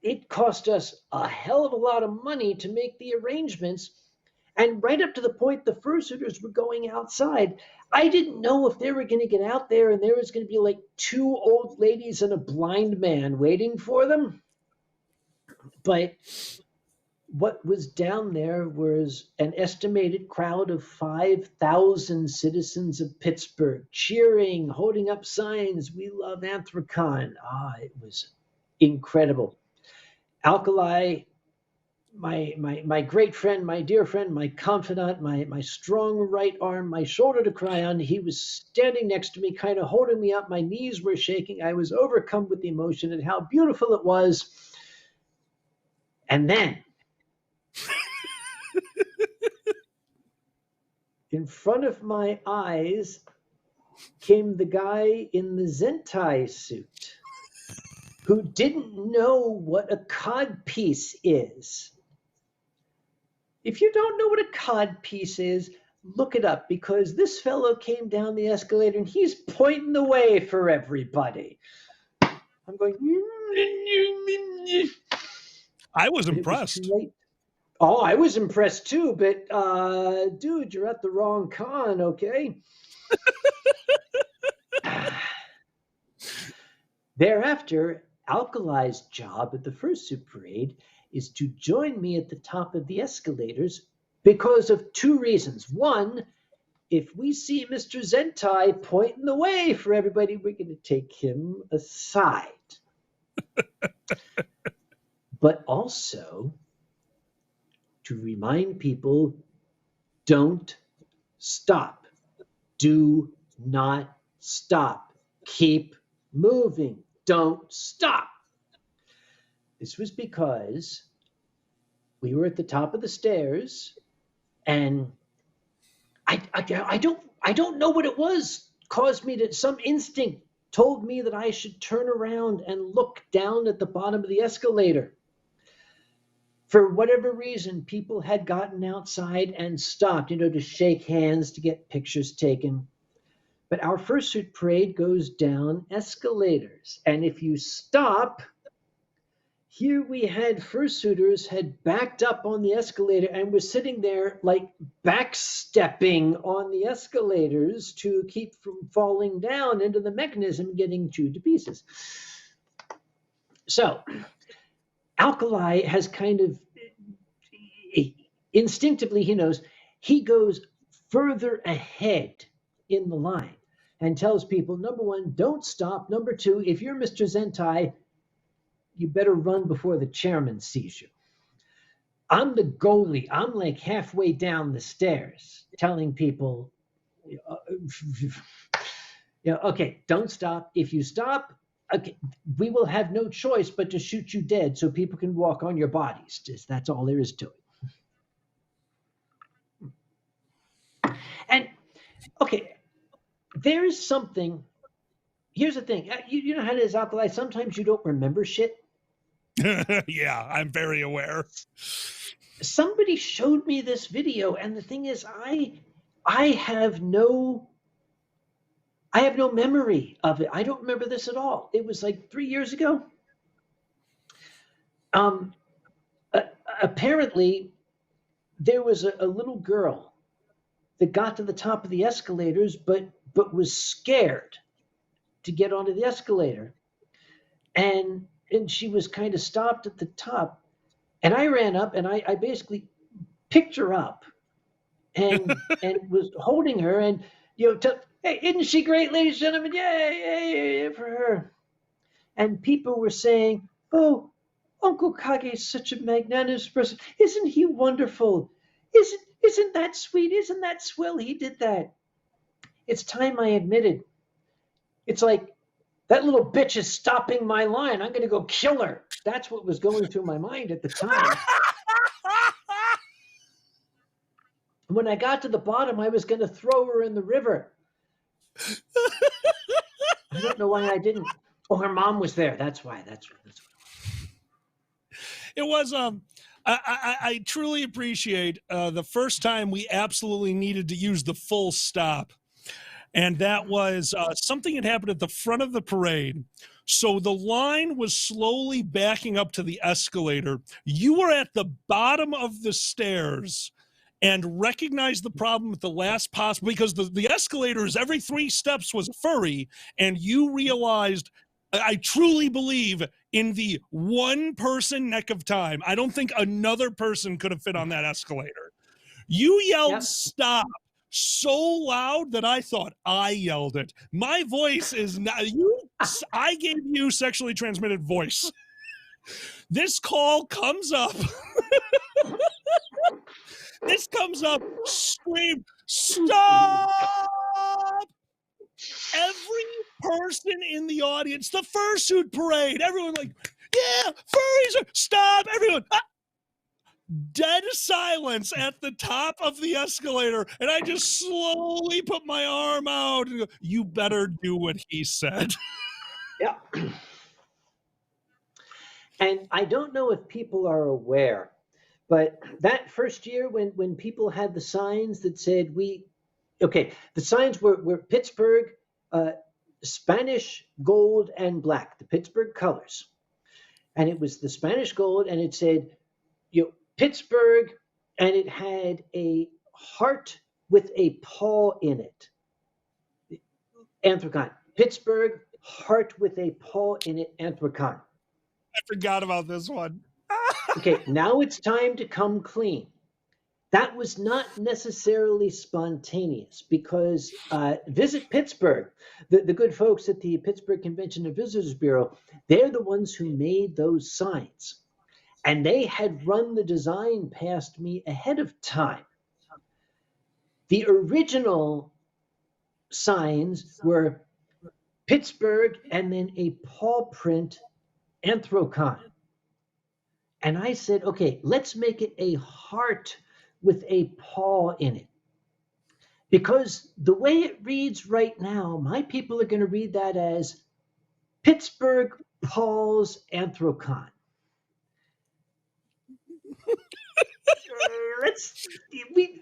It cost us a hell of a lot of money to make the arrangements. And right up to the point the fursuiters were going outside, I didn't know if they were going to get out there and there was going to be like 2 old ladies and a blind man waiting for them. But what was down there was an estimated crowd of 5,000 citizens of Pittsburgh cheering, holding up signs, "We love Anthrocon." It was incredible. Alkali, my great friend, my dear friend, my confidant, my strong right arm, my shoulder to cry on, he was standing next to me, kind of holding me up. My knees were shaking. I was overcome with the emotion and how beautiful it was. And then, in front of my eyes came the guy in the Zentai suit who didn't know what a codpiece is. If you don't know what a codpiece is, look it up, because this fellow came down the escalator and he's pointing the way for everybody. I'm going, I was But it was impressed. too late. Oh, I was impressed too, but dude, you're at the wrong con, okay? Thereafter, Alkali's job at the fursuit parade is to join me at the top of the escalators because of two reasons. One, if we see Mr. Zentai pointing the way for everybody, we're going to take him aside. But also to remind people, don't stop. Do not stop. Keep moving. Don't stop. This was because we were at the top of the stairs, and I don't know what it was. Caused me to, some instinct told me that I should turn around and look down at the bottom of the escalator. For whatever reason, people had gotten outside and stopped, to shake hands, to get pictures taken. But our fursuit parade goes down escalators. And if you stop, here we had fursuiters had backed up on the escalator and were sitting there like backstepping on the escalators to keep from falling down into the mechanism and getting chewed to pieces. So Alkali has kind of, instinctively, he knows, he goes further ahead in the line and tells people, number one, don't stop. Number two, if you're Mr. Zentai, you better run before the chairman sees you. I'm the goalie. I'm like halfway down the stairs telling people, okay, don't stop. If you stop, okay, we will have no choice but to shoot you dead so people can walk on your bodies. That's all there is to it. And okay, there is something. Here's the thing. You know how it is, Alkali? Sometimes you don't remember shit. Yeah, I'm very aware. Somebody showed me this video, and the thing is, I have no memory of it. I don't remember this at all. It was like 3 years ago. Apparently, there was a little girl that got to the top of the escalators, but was scared to get onto the escalator, and she was kind of stopped at the top. And I ran up and I basically picked her up and was holding her and hey, isn't she great, ladies and gentlemen? Yay for her. And people were saying, oh, Uncle Kage is such a magnanimous person. Isn't he wonderful? Isn't that sweet? Isn't that swell? He did that. It's time I admitted. It's like, that little bitch is stopping my line. I'm going to go kill her. That's what was going through my mind at the time. When I got to the bottom, I was going to throw her in the river. I don't know why I didn't. Oh, her mom was there. That's why. That's what it was. I truly appreciate the first time we absolutely needed to use the full stop. And that was something that happened at the front of the parade. So the line was slowly backing up to the escalator. You were at the bottom of the stairs and recognized the problem at the last possible, because the escalators, every 3 steps was a furry, and you realized, I truly believe in the one person neck of time. I don't think another person could have fit on that escalator. You yelled, stop, so loud that I thought I yelled it. My voice is not you. I gave you sexually transmitted voice. This call comes up. This comes up. Scream, stop! Every person in the audience, the fursuit parade, everyone like, yeah, furries, stop! Everyone. Dead silence at the top of the escalator, and I just slowly put my arm out and go, you better do what he said. Yeah. And I don't know if people are aware, but that first year when people had the signs that said the signs were Pittsburgh, Spanish, gold, and black, the Pittsburgh colors. and it was the Spanish gold, and it said, Pittsburgh, and it had a heart with a paw in it. Anthracon. Pittsburgh, heart with a paw in it, Anthracon. I forgot about this one. Okay, now it's time to come clean. That was not necessarily spontaneous because Visit Pittsburgh, the good folks at the Pittsburgh Convention and Visitors Bureau, they're the ones who made those signs. And they had run the design past me ahead of time. The original signs were Pittsburgh and then a paw print Anthrocon. And I said, okay, let's make it a heart with a paw in it. Because the way it reads right now, my people are going to read that as Pittsburgh Paws Anthrocon.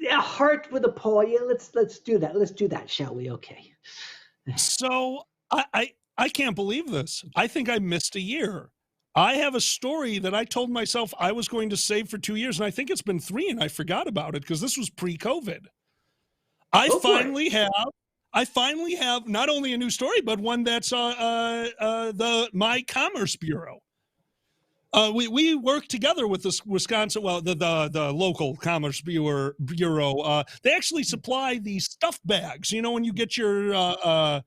A heart with a paw. Yeah, let's do that. Let's do that, shall we? Okay. So I can't believe this. I think I missed a year. I have a story that I told myself I was going to save for 2 years, and I think it's been 3, and I forgot about it because this was pre-COVID. I finally have not only a new story, but one that's my Commerce Bureau. We work together with this Wisconsin, well, the local Commerce Bureau. They actually supply these stuff bags. You know, when you get your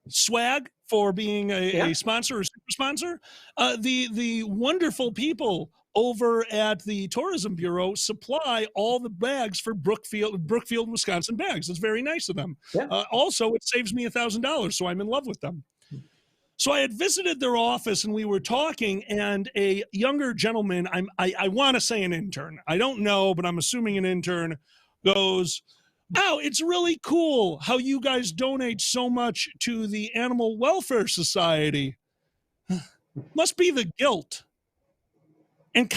swag for being a sponsor or super sponsor, the wonderful people over at the Tourism Bureau supply all the bags for Brookfield, Wisconsin bags. It's very nice of them. Yeah. Also, it saves me $1,000, so I'm in love with them. So I had visited their office and we were talking, and a younger gentleman, I want to say an intern, I don't know, but I'm assuming an intern, goes, "Wow, it's really cool how you guys donate so much to the Animal Welfare Society. Must be the guilt." And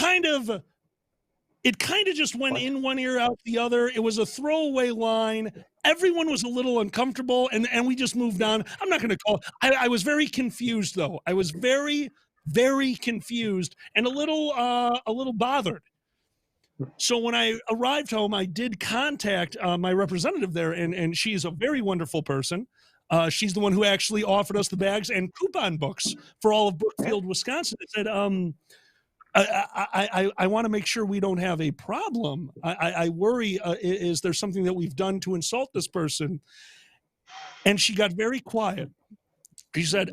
it kind of just went in one ear, out the other. It was a throwaway line. Everyone was a little uncomfortable, and we just moved on. I'm not going to call. I was very confused, though. I was very, very confused and a little bothered. So when I arrived home, I did contact my representative there, and she's a very wonderful person. She's the one who actually offered us the bags and coupon books for all of Brookfield, Wisconsin. It said, I want to make sure we don't have a problem. I worry, is there something that we've done to insult this person? And she got very quiet. She said,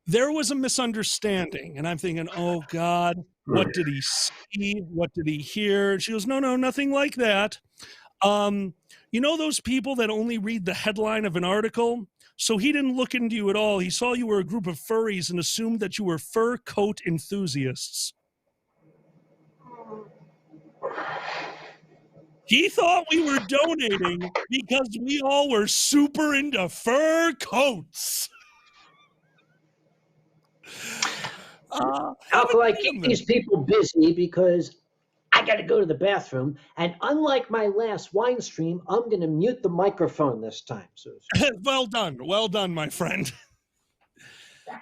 there was a misunderstanding. And I'm thinking, oh God, what did he see? What did he hear? She goes, no, nothing like that. You know those people that only read the headline of an article? So he didn't look into you at all. He saw you were a group of furries and assumed that you were fur coat enthusiasts. He thought we were donating because we all were super into fur coats. Alkali, keep these people busy because I got to go to the bathroom. And unlike my last wine stream, I'm going to mute the microphone this time. So well done, my friend.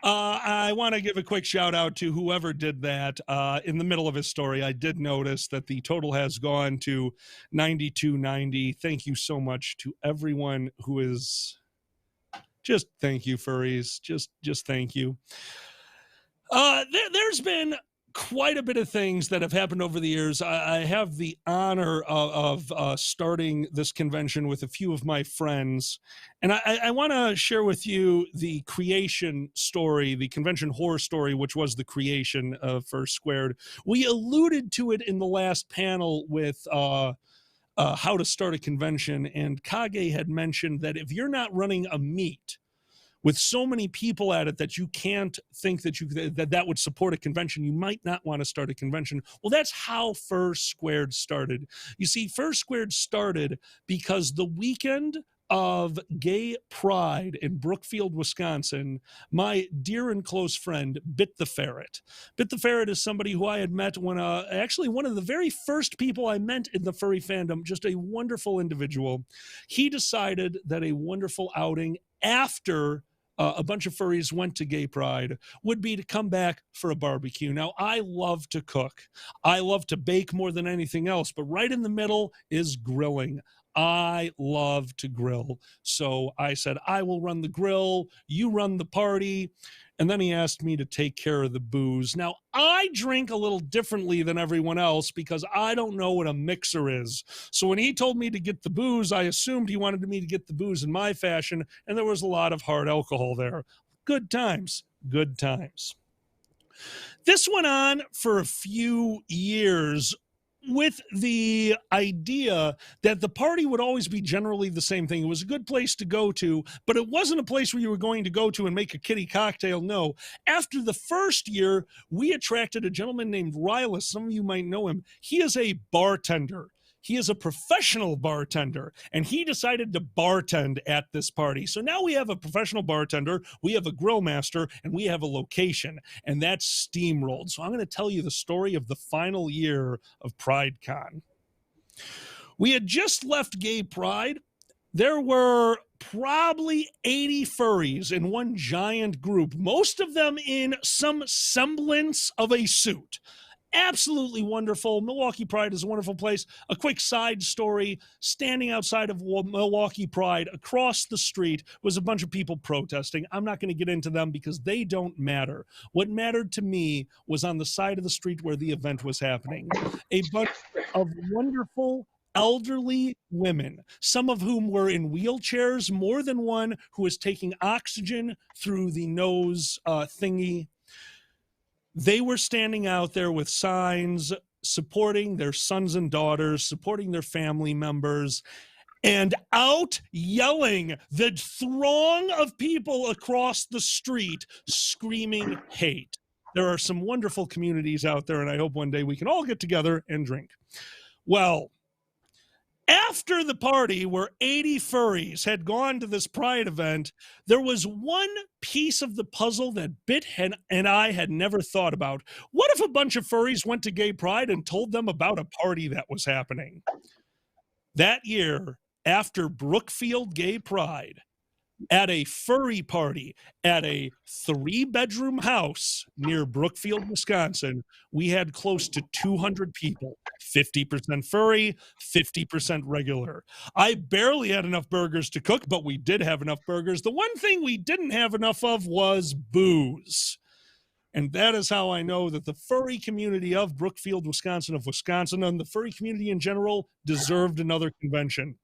I want to give a quick shout out to whoever did that. In the middle of his story, I did notice that the total has gone to 92.90. Thank you so much to everyone who is just thank you, furries. Just thank you. There's been quite a bit of things that have happened over the years. I have the honor of starting this convention with a few of my friends. And I want to share with you the creation story, the convention horror story, which was the creation of First Squared. We alluded to it in the last panel with how to start a convention. And Kage had mentioned that if you're not running a meet with so many people at it that you can't think that would support a convention, you might not want to start a convention. Well, that's how First Squared started. You see, First Squared started because the weekend of Gay Pride in Brookfield, Wisconsin, my dear and close friend, Bit the Ferret. Bit the Ferret is somebody who I had met when, actually one of the very first people I met in the furry fandom, just a wonderful individual. He decided that a wonderful outing after a bunch of furries went to Gay Pride would be to come back for a barbecue. Now, I love to cook. I love to bake more than anything else, but right in the middle is grilling. I love to grill. So I said, I will run the grill, you run the party. And then he asked me to take care of the booze. Now, I drink a little differently than everyone else because I don't know what a mixer is. So when he told me to get the booze, I assumed he wanted me to get the booze in my fashion, and there was a lot of hard alcohol there. Good times, good times. This went on for a few years with the idea that the party would always be generally the same thing. It was a good place to go to, but it wasn't a place where you were going to go to and make a kitty cocktail. No. After the first year, we attracted a gentleman named Rylas. Some of you might know him. He is a bartender. He is a professional bartender, and he decided to bartend at this party. So now we have a professional bartender, we have a grill master, and we have a location, and that's steamrolled. So I'm going to tell you the story of the final year of PrideCon. We had just left Gay Pride. There were probably 80 furries in one giant group, most of them in some semblance of a suit. Absolutely wonderful. Milwaukee Pride is a wonderful place. A quick side story, standing outside of Milwaukee Pride, across the street was a bunch of people protesting. I'm not going to get into them because they don't matter. What mattered to me was on the side of the street where the event was happening. A bunch of wonderful elderly women, some of whom were in wheelchairs, more than one who was taking oxygen through the nose thingy. They were standing out there with signs supporting their sons and daughters, supporting their family members, and out yelling the throng of people across the street screaming hate. There are some wonderful communities out there, and I hope one day we can all get together and drink. Well, after the party where 80 furries had gone to this Pride event, there was one piece of the puzzle that Bit and I had never thought about. What if a bunch of furries went to Gay Pride and told them about a party that was happening? That year, after Brookfield Gay Pride, at a furry party at a 3-bedroom house near Brookfield, Wisconsin, we had close to 200 people, 50% furry, 50% regular. I barely had enough burgers to cook, but we did have enough burgers. The one thing we didn't have enough of was booze. And that is how I know that the furry community of Brookfield, Wisconsin, and the furry community in general deserved another convention.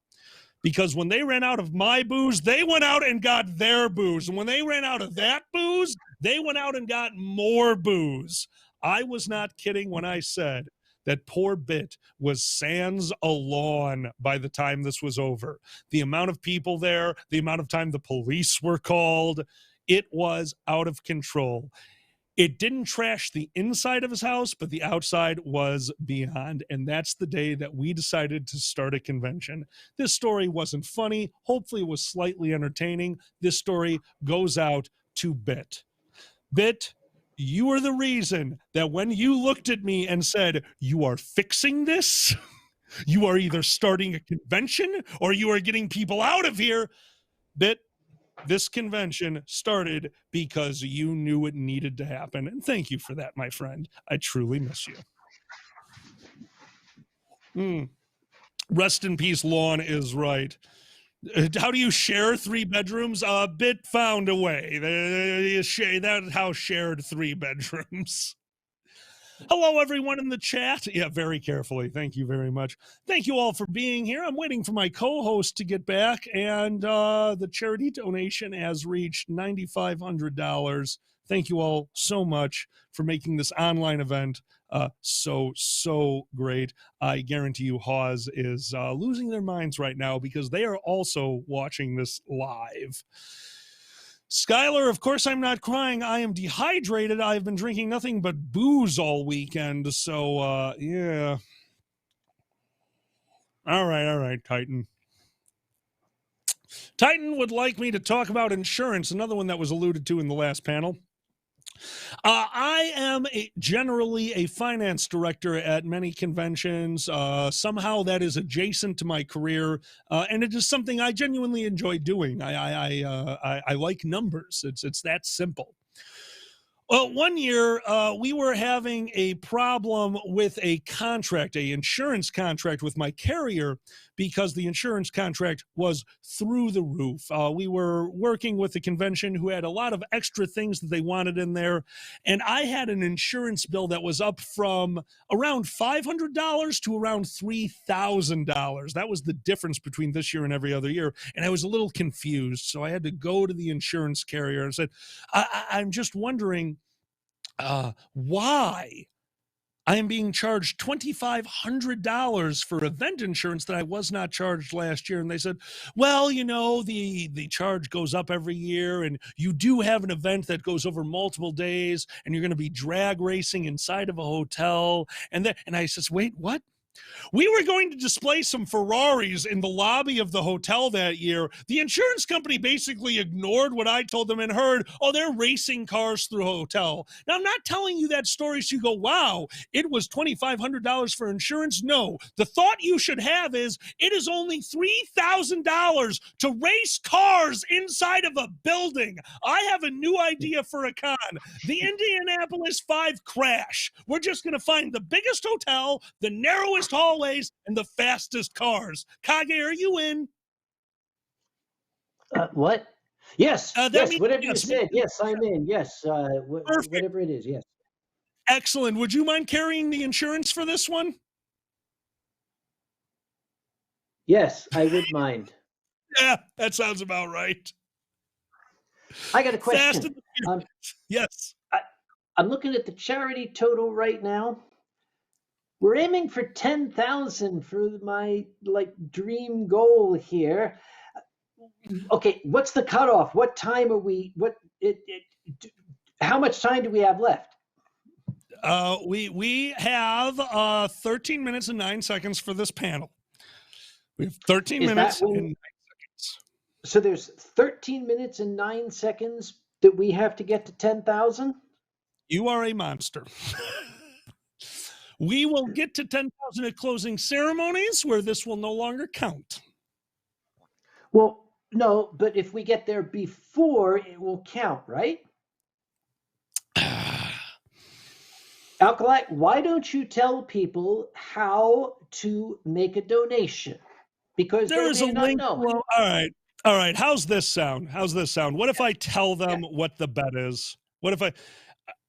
Because when they ran out of my booze, they went out and got their booze. And when they ran out of that booze, they went out and got more booze. I was not kidding when I said that poor Bit was sans a lawn by the time this was over. The amount of people there, the amount of time the police were called, it was out of control. It didn't trash the inside of his house, but the outside was beyond. And that's the day that we decided to start a convention. This story wasn't funny. Hopefully it was slightly entertaining. This story goes out to Bit. Bit, you are the reason that when you looked at me and said, you are fixing this, you are either starting a convention or you are getting people out of here. Bit, this convention started because you knew it needed to happen. And thank you for that, my friend. I truly miss you. Rest in peace, Lawn is right. How do you share 3 bedrooms? Bit found a way. That's how shared 3 bedrooms. Hello, everyone in the chat. Yeah, very carefully. Thank you very much. Thank you all for being here. I'm waiting for my co-host to get back, and the charity donation has reached $9,500. Thank you all so much for making this online event so great. I guarantee you Hawes is losing their minds right now because they are also watching this live. Skylar, of course I'm not crying. I am dehydrated. I've been drinking nothing but booze all weekend. So, yeah. All right, Titan. Titan would like me to talk about insurance, another one that was alluded to in the last panel. I am generally a finance director at many conventions. Somehow that is adjacent to my career, and it is something I genuinely enjoy doing. I like numbers. It's that simple. Well, one year we were having a problem with a contract, a insurance contract with my carrier, because the insurance contract was through the roof. We were working with a convention who had a lot of extra things that they wanted in there, and I had an insurance bill that was up from around $500 to around $3,000. That was the difference between this year and every other year, and I was a little confused. So I had to go to the insurance carrier and said, I'm just wondering why I am being charged $2,500 for event insurance that I was not charged last year. And they said, well, you know, the charge goes up every year, and you do have an event that goes over multiple days, and you're going to be drag racing inside of a hotel. And I says, wait, what? We were going to display some Ferraris in the lobby of the hotel that year. The insurance company basically ignored what I told them and heard, oh, they're racing cars through a hotel. Now, I'm not telling you that story so you go, wow, it was $2,500 for insurance. No, the thought you should have is it is only $3,000 to race cars inside of a building. I have a new idea for a con. The Indianapolis 5 crash. We're just going to find the biggest hotel, the narrowest hallways, and the fastest cars. Kage, are you in? What? Yes, yes, means, whatever yes, you said. Yes, I'm in. Yes, whatever it is. Yes. Excellent. Would you mind carrying the insurance for this one? Yes, I would mind. Yeah, that sounds about right. I got a Fast question. and yes. I'm looking at the charity total right now. We're aiming for 10,000 for my dream goal here. Okay, what's the cutoff? What time are we? How much time do we have left? We have 13 minutes and 9 seconds for this panel. We have 13 minutes and 9 seconds. So there's 13 minutes and 9 seconds that we have to get to 10,000? You are a monster. We will get to 10,000 at closing ceremonies, where this will no longer count. Well, no, but if we get there before, it will count, right? Alkali, why don't you tell people how to make a donation? Because there is a link. Know. Well, all right. How's this sound? What if I tell them what the bet is? What if I?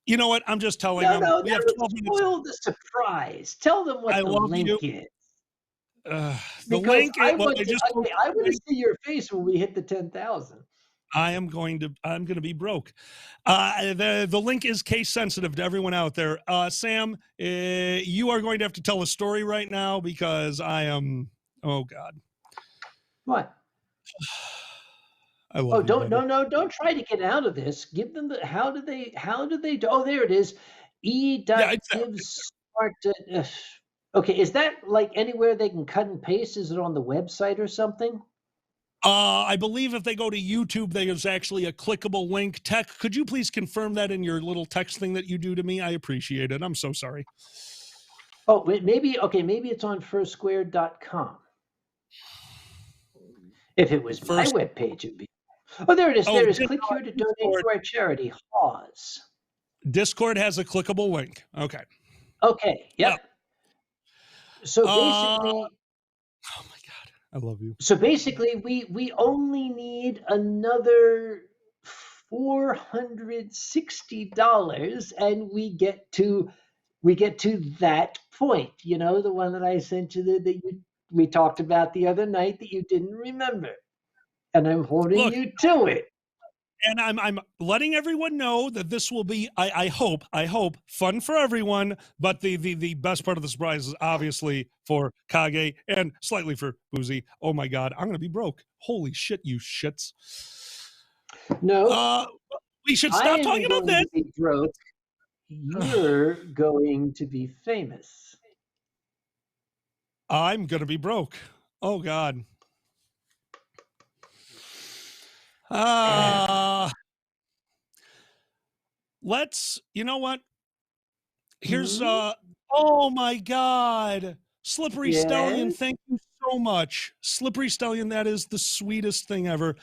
You know what? I'm just telling them. No, we have 12 minutes. Spoil the surprise. Tell them what the link is. The because link. I want to see your face when we hit the 10,000. I'm going to be broke. The link is case sensitive to everyone out there. Sam, you are going to have to tell a story right now, because I am. Oh God. What? I love don't try to get out of this. Give them the how do they oh, there it is. Gives smart. Okay, is that like anywhere they can cut and paste? Is it on the website or something? I believe if they go to YouTube, there's actually a clickable link. Tech, could you please confirm that in your little text thing that you do to me? I appreciate it. I'm so sorry. Oh, maybe it's on firstsquare.com. If it was my webpage, it'd be. Oh, there it is. There it is. Click here to donate to our charity. Pause. Discord has a clickable link. Okay. Okay. Yep. So basically. Oh my God, I love you. So basically, we only need another $460, and we get to that point. You know, the one that I sent you we talked about the other night that you didn't remember, and I'm holding you to it. And I'm letting everyone know that this will be, I hope, fun for everyone. But the best part of the surprise is obviously for Kage and slightly for Boozy. Oh my God, I'm gonna be broke. Holy shit, you shits. No, we should stop talking about this. To be broke. You're going to be famous. I'm gonna be broke. Oh God. you know what? Here's Hmm? oh my God. Slippery Stallion, Yes. thank you so much. Slippery Stallion, that is the sweetest thing ever.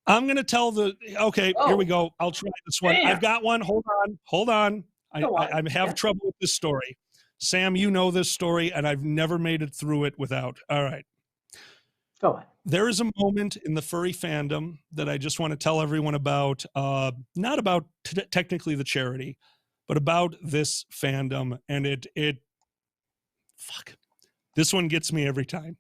I'm gonna tell okay, here we Oh, go. I'll try this one. I've damn. got one. Hold on. Go on. I have Yeah. trouble with this story. Sam, you know this story, and I've never made it through it without. All right. Go on. There is a moment in the furry fandom that I just want to tell everyone about, not about technically the charity, but about this fandom. And fuck, this one gets me every time.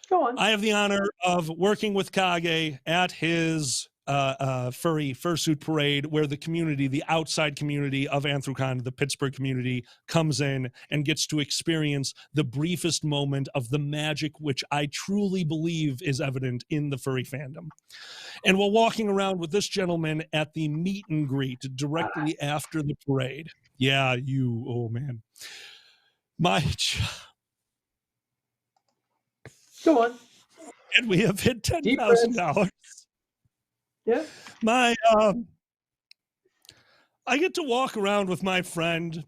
Go on. I have the honor of working with Kage at his furry fursuit parade, where the community, the outside community of Anthrocon, the Pittsburgh community, comes in and gets to experience the briefest moment of the magic which I truly believe is evident in the furry fandom. And while walking around with this gentleman at the meet and greet directly after the parade, oh man, Go on. and we have hit Deep breaths. $10,000. Yeah. I get to walk around with my friend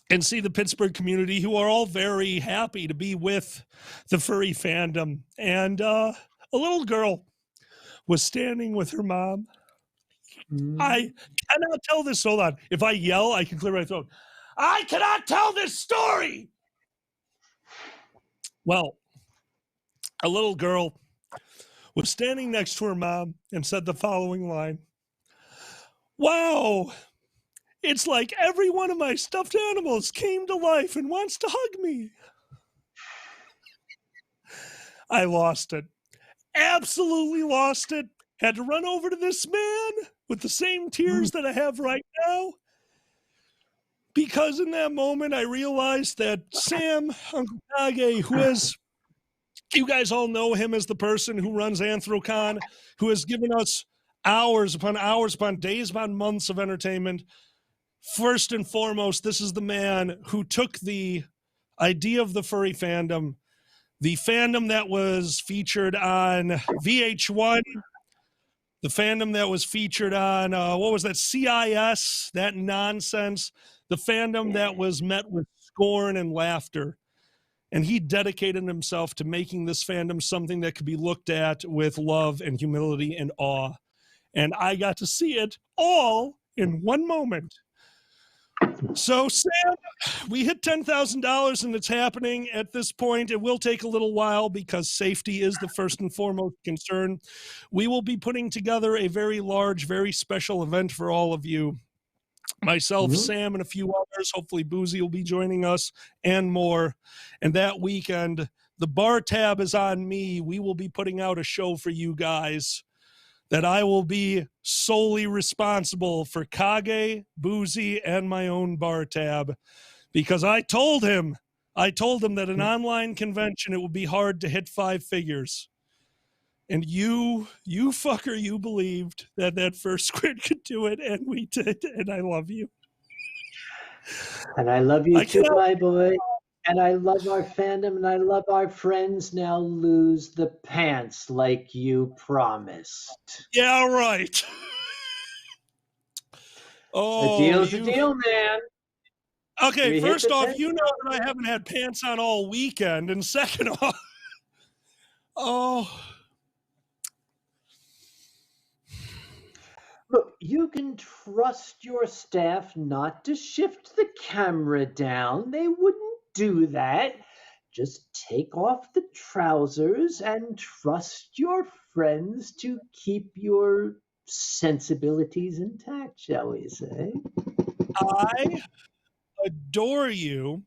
and see the Pittsburgh community, who are all very happy to be with the furry fandom. And a little girl was standing with her mom. I cannot tell this. Hold on. If I yell, I can clear my throat. I cannot tell this story. Well, a little girl was standing next to her mom and said the following line. Wow, it's like every one of my stuffed animals came to life and wants to hug me. I lost it. Absolutely lost it. Had to run over to this man with the same tears that I have right now. Because in that moment, I realized that Sam, Uncle Kage, who is, you guys all know him as the person who runs Anthrocon, who has given us hours upon days upon months of entertainment. First and foremost, this is the man who took the idea of the furry fandom, the fandom that was featured on VH1, the fandom that was featured on, what was that, CIS, that nonsense, the fandom that was met with scorn and laughter. And he dedicated himself to making this fandom something that could be looked at with love and humility and awe. And I got to see it all in one moment. So, Sam, we hit $10,000 and it's happening at this point. It will take a little while because safety is the first and foremost concern. We will be putting together a very large, very special event for all of you. Myself, Sam, and a few others. Hopefully Boozy will be joining us and more. And that weekend, the bar tab is on me. We will be putting out a show for you guys that I will be solely responsible for Kage, Boozy, and my own bar tab. Because I told him that an online convention, it would be hard to hit 5 figures. And you fucker, you believed that first squid could do it, and we did, and I love you. And I love you too, my boy. And I love our fandom, and I love our friends. Now lose the pants like you promised. Yeah, right. A deal's a deal, man. Okay, first off, you know that I haven't had pants on all weekend, and second off, Look, you can trust your staff not to shift the camera down. They wouldn't do that. Just take off the trousers and trust your friends to keep your sensibilities intact, shall we say? I adore you.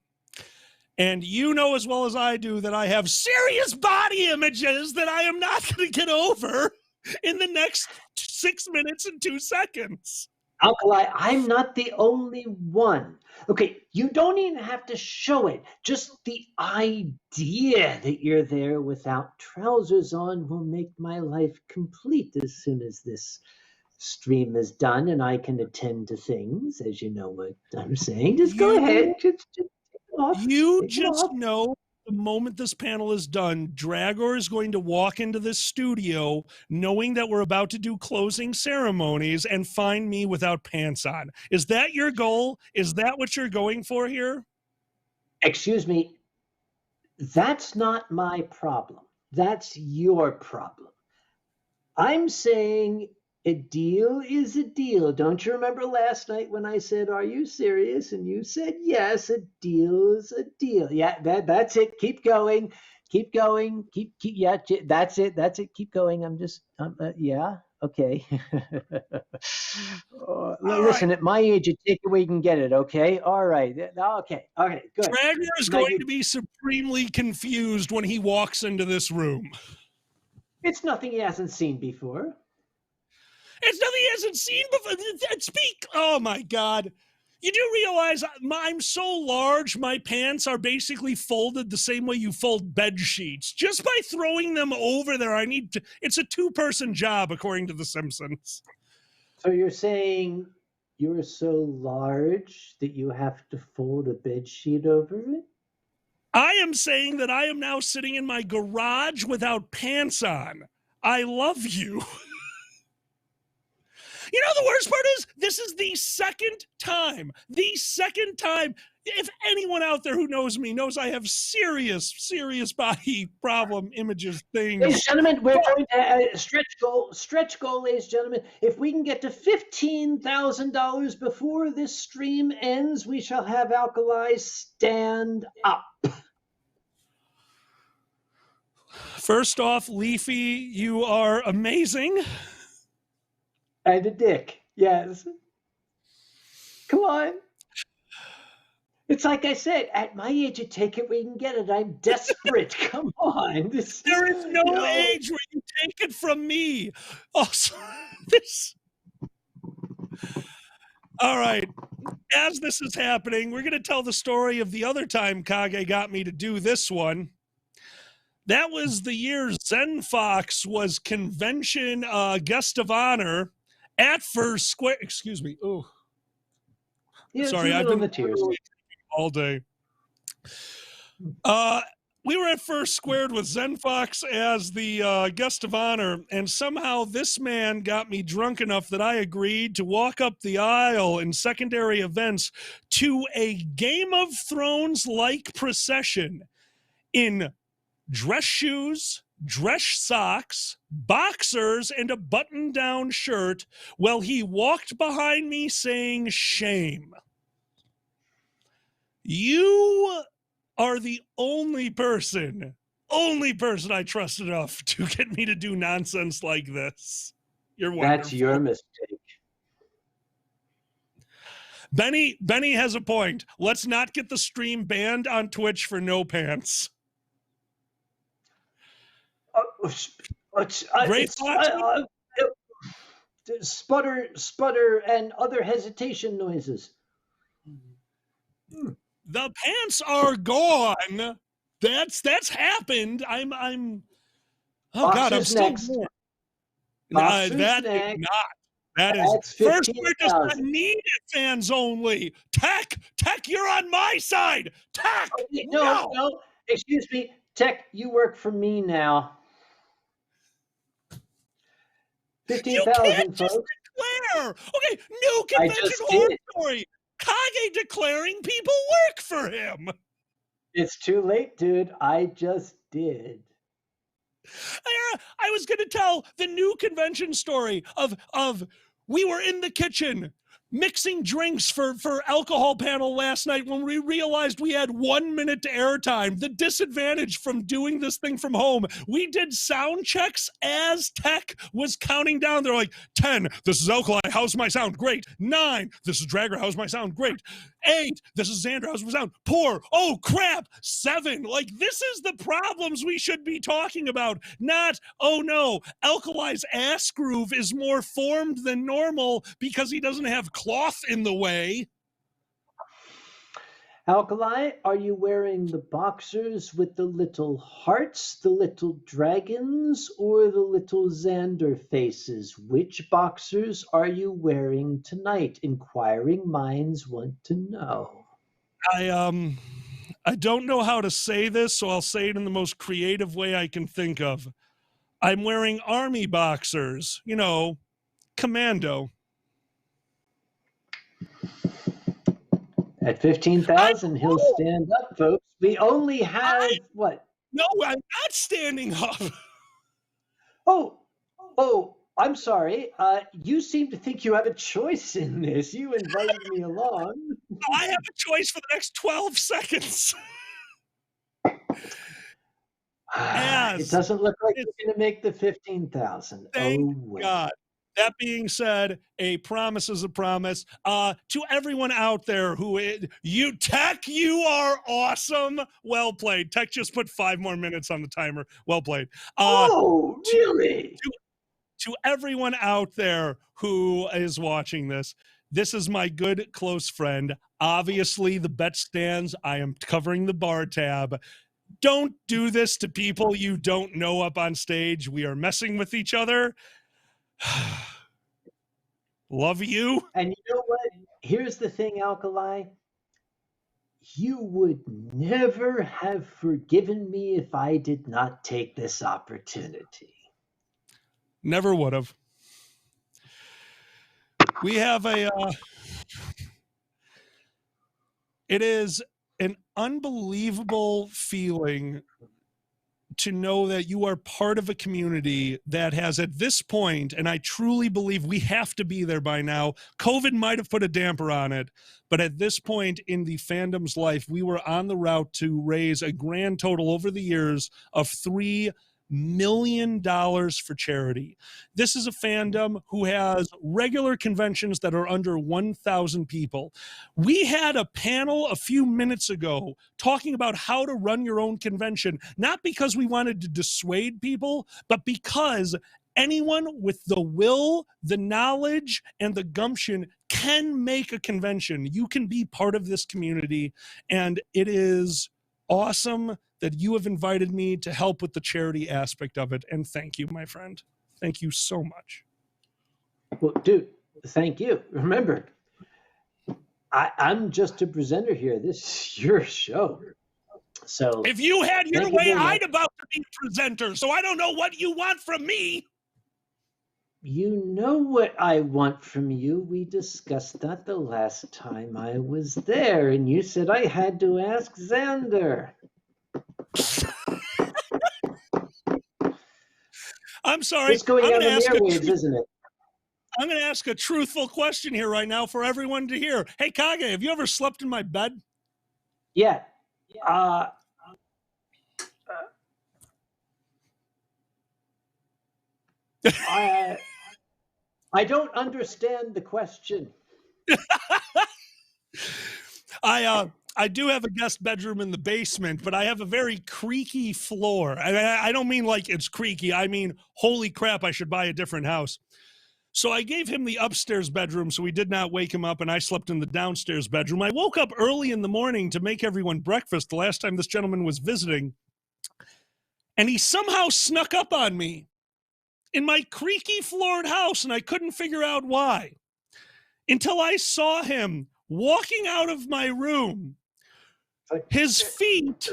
And you know as well as I do that I have serious body images that I am not going to get over in the next 6 minutes and 2 seconds. Alkali, I'm not the only one. Okay, you don't even have to show it. Just the idea that you're there without trousers on will make my life complete as soon as this stream is done and I can attend to things, as you know what I'm saying. Just go ahead. Just take it off. You just know the moment this panel is done, Dragor is going to walk into this studio knowing that we're about to do closing ceremonies and find me without pants on. Is that your goal? Is that what you're going for here? Excuse me, that's not my problem. That's your problem. I'm saying a deal is a deal. Don't you remember last night when I said, "Are you serious?" And you said, "Yes, a deal is a deal." Yeah, that's it. Keep going. Keep going. Yeah, that's it. That's it. Keep going. Yeah. Okay. Listen, right. at my age, you take it where you can get it. Okay. All right. Okay. Okay. Good. Dragor is Now going to be supremely confused when he walks into this room. It's nothing he hasn't seen before. It's nothing he hasn't seen before. Speak. Oh my God. You do realize I'm so large, my pants are basically folded the same way you fold bed sheets. Just by throwing them over there, it's a two-person job, according to The Simpsons. So you're saying you're so large that you have to fold a bed sheet over it? I am saying that I am now sitting in my garage without pants on. I love you. You know, the worst part is this is the second time. If anyone out there who knows me knows I have serious body problem images things. Ladies and gentlemen, we're going to stretch goal, ladies and gentlemen. If we can get to $15,000 before this stream ends, we shall have Alkali stand up. First off, Leafy, you are amazing. And a dick, yes. Come on. It's like I said, at my age, you take it where you can get it. I'm desperate. Come on. There is no age where you take it from me. Also, all right. As this is happening, we're going to tell the story of the other time Kage got me to do this one. That was the year Zen Fox was convention guest of honor at First Square. Excuse me. Oh, yeah, sorry. I've been all day. We were at First Squared with Zen Fox as the guest of honor, and somehow this man got me drunk enough that I agreed to walk up the aisle in secondary events to a Game of Thrones-like procession in dress shoes, dress socks, boxers, and a button-down shirt while he walked behind me saying, "Shame." You are the only person I trust enough to get me to do nonsense like this. You're wonderful. That's your mistake. Benny has a point. Let's not get the stream banned on Twitch for no pants. Great sputter, and other hesitation noises. The pants are gone. That's happened. I'm. Oh God, I'm still. Next. That is not. That is First. We're just needed fans only. Tech, you're on my side. Tech. Okay, no. Excuse me, Tech. You work for me now. 15,000 folks. Declare. Okay, new convention horror story. Kage declaring people work for him. It's too late, dude. I just did. I was going to tell the new convention story of we were in the kitchen mixing drinks for alcohol panel last night when we realized we had 1 minute to airtime. The disadvantage from doing this thing from home, we did sound checks as Tech was counting down. They're like, 10, this is Alkali, how's my sound? Great. 9, this is Dragger, how's my sound? Great. 8, this is Xander, how's my sound? Poor. Oh, crap. 7. Like, this is the problems we should be talking about. Not, oh no, Alkali's ass groove is more formed than normal because he doesn't have cloth in the way. Alkali, are you wearing the boxers with the little hearts, the little dragons, or the little Xander faces? Which boxers are you wearing tonight? Inquiring minds want to know. I don't know how to say this, so I'll say it in the most creative way I can think of. I'm wearing army boxers, you know, commando. At 15,000, he'll stand up, folks. We only have what? No, I'm not standing up. Oh, I'm sorry. You seem to think you have a choice in this. You invited me along. I have a choice for the next 12 seconds. It doesn't look like you're going to make the 15,000. Thank well. God. That being said, a promise is a promise. To everyone out there Tech, you are awesome. Well played. Tech just put 5 more minutes on the timer. Well played. Really? To everyone out there who is watching this, this is my good close friend. Obviously, the bet stands. I am covering the bar tab. Don't do this to people you don't know up on stage. We are messing with each other. Love you. And you know what? Here's the thing, Alkali. You would never have forgiven me if I did not take this opportunity. Never would have. We have it is an unbelievable feeling to know that you are part of a community that has, at this point, and I truly believe we have to be there by now. COVID might have put a damper on it, but at this point in the fandom's life, we were on the route to raise a grand total over the years of $3 million for charity. This is a fandom who has regular conventions that are under 1,000 people. We had a panel a few minutes ago talking about how to run your own convention, not because we wanted to dissuade people, but because anyone with the will, the knowledge, and the gumption can make a convention. You can be part of this community, and it is awesome that you have invited me to help with the charity aspect of it. And thank you, my friend. Thank you so much. Well, dude, thank you. Remember, I'm just a presenter here. This is your show. So if you had your way, I'd about to be a presenter. So I don't know what you want from me. You know what I want from you. We discussed that the last time I was there, and you said I had to ask Xander. I'm sorry. It's going out on the airwaves, isn't it? I'm going to ask a truthful question here right now for everyone to hear. Hey, Kage, have you ever slept in my bed? Yeah. I don't understand the question. I do have a guest bedroom in the basement, but I have a very creaky floor. I don't mean like it's creaky. I mean, holy crap, I should buy a different house. So I gave him the upstairs bedroom so we did not wake him up, and I slept in the downstairs bedroom. I woke up early in the morning to make everyone breakfast the last time this gentleman was visiting, and he somehow snuck up on me in my creaky floored house, and I couldn't figure out why until I saw him walking out of my room, his feet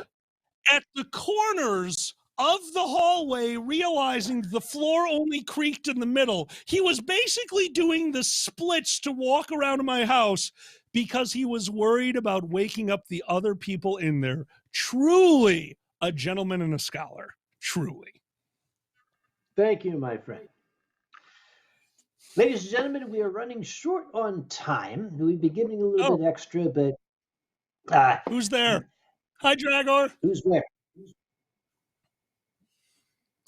at the corners of the hallway, realizing the floor only creaked in the middle. He was basically doing the splits to walk around my house because he was worried about waking up the other people in there. Truly a gentleman and a scholar. Truly. Thank you, my friend. Ladies and gentlemen, we are running short on time. We'd be giving a little bit extra, but... who's there? Hi, Dragor. Who's where?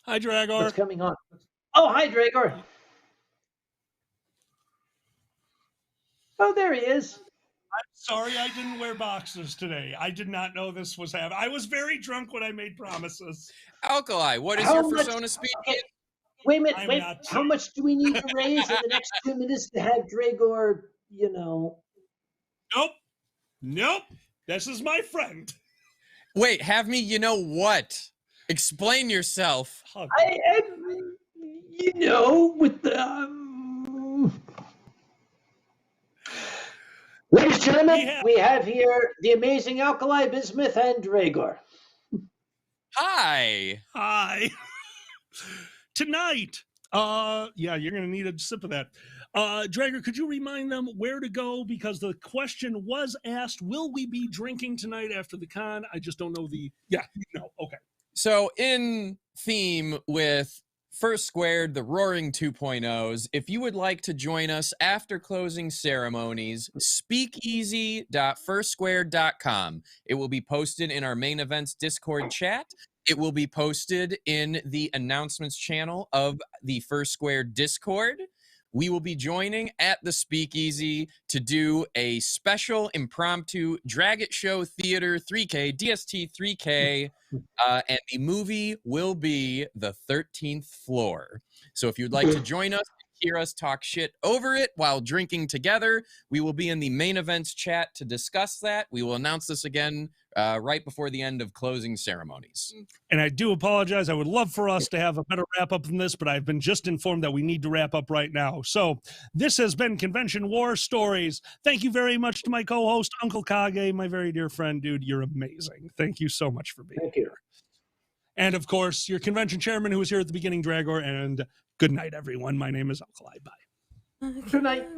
Hi, Dragor. What's coming on? Oh, hi, Dragor. Oh, there he is. I'm sorry I didn't wear boxers today. I did not know this was happening. I was very drunk when I made promises. Alkali, what is your persona speed? Okay. Wait a minute. How much do we need to raise in the next 2 minutes to have Dragor, you know? Nope. This is my friend. Wait, have me, you know what? Explain yourself. You know, with the... Ladies and Gentlemen, we have here the amazing Alkali, Bismuth, and Dragor. Hi. Hi. Tonight, yeah, you're gonna need a sip of that. Drager, could you remind them where to go? Because the question was asked, will we be drinking tonight after the con? I just don't know okay. So in theme with First Squared, the Roaring 2.0s, if you would like to join us after closing ceremonies, speakeasy.firstsquared.com. It will be posted in our main events Discord chat. It will be posted in the announcements channel of the First Squared Discord. We will be joining at the Speakeasy to do a special impromptu Drag It Show Theater 3K, DST 3K, and the movie will be The 13th Floor. So if you'd like to join us, hear us talk shit over it while drinking together, we will be in the main events chat to discuss that. We will announce this again right before the end of closing ceremonies. And I do apologize. I would love for us to have a better wrap up than this, but I've been just informed that we need to wrap up right now. So this has been Convention War Stories. Thank you very much to my co-host, Uncle Kage, my very dear friend. Dude, you're amazing. Thank you so much for being here. And of course, your convention chairman who was here at the beginning, Dragor, and good night, everyone. My name is Alkali. Bye. Good night.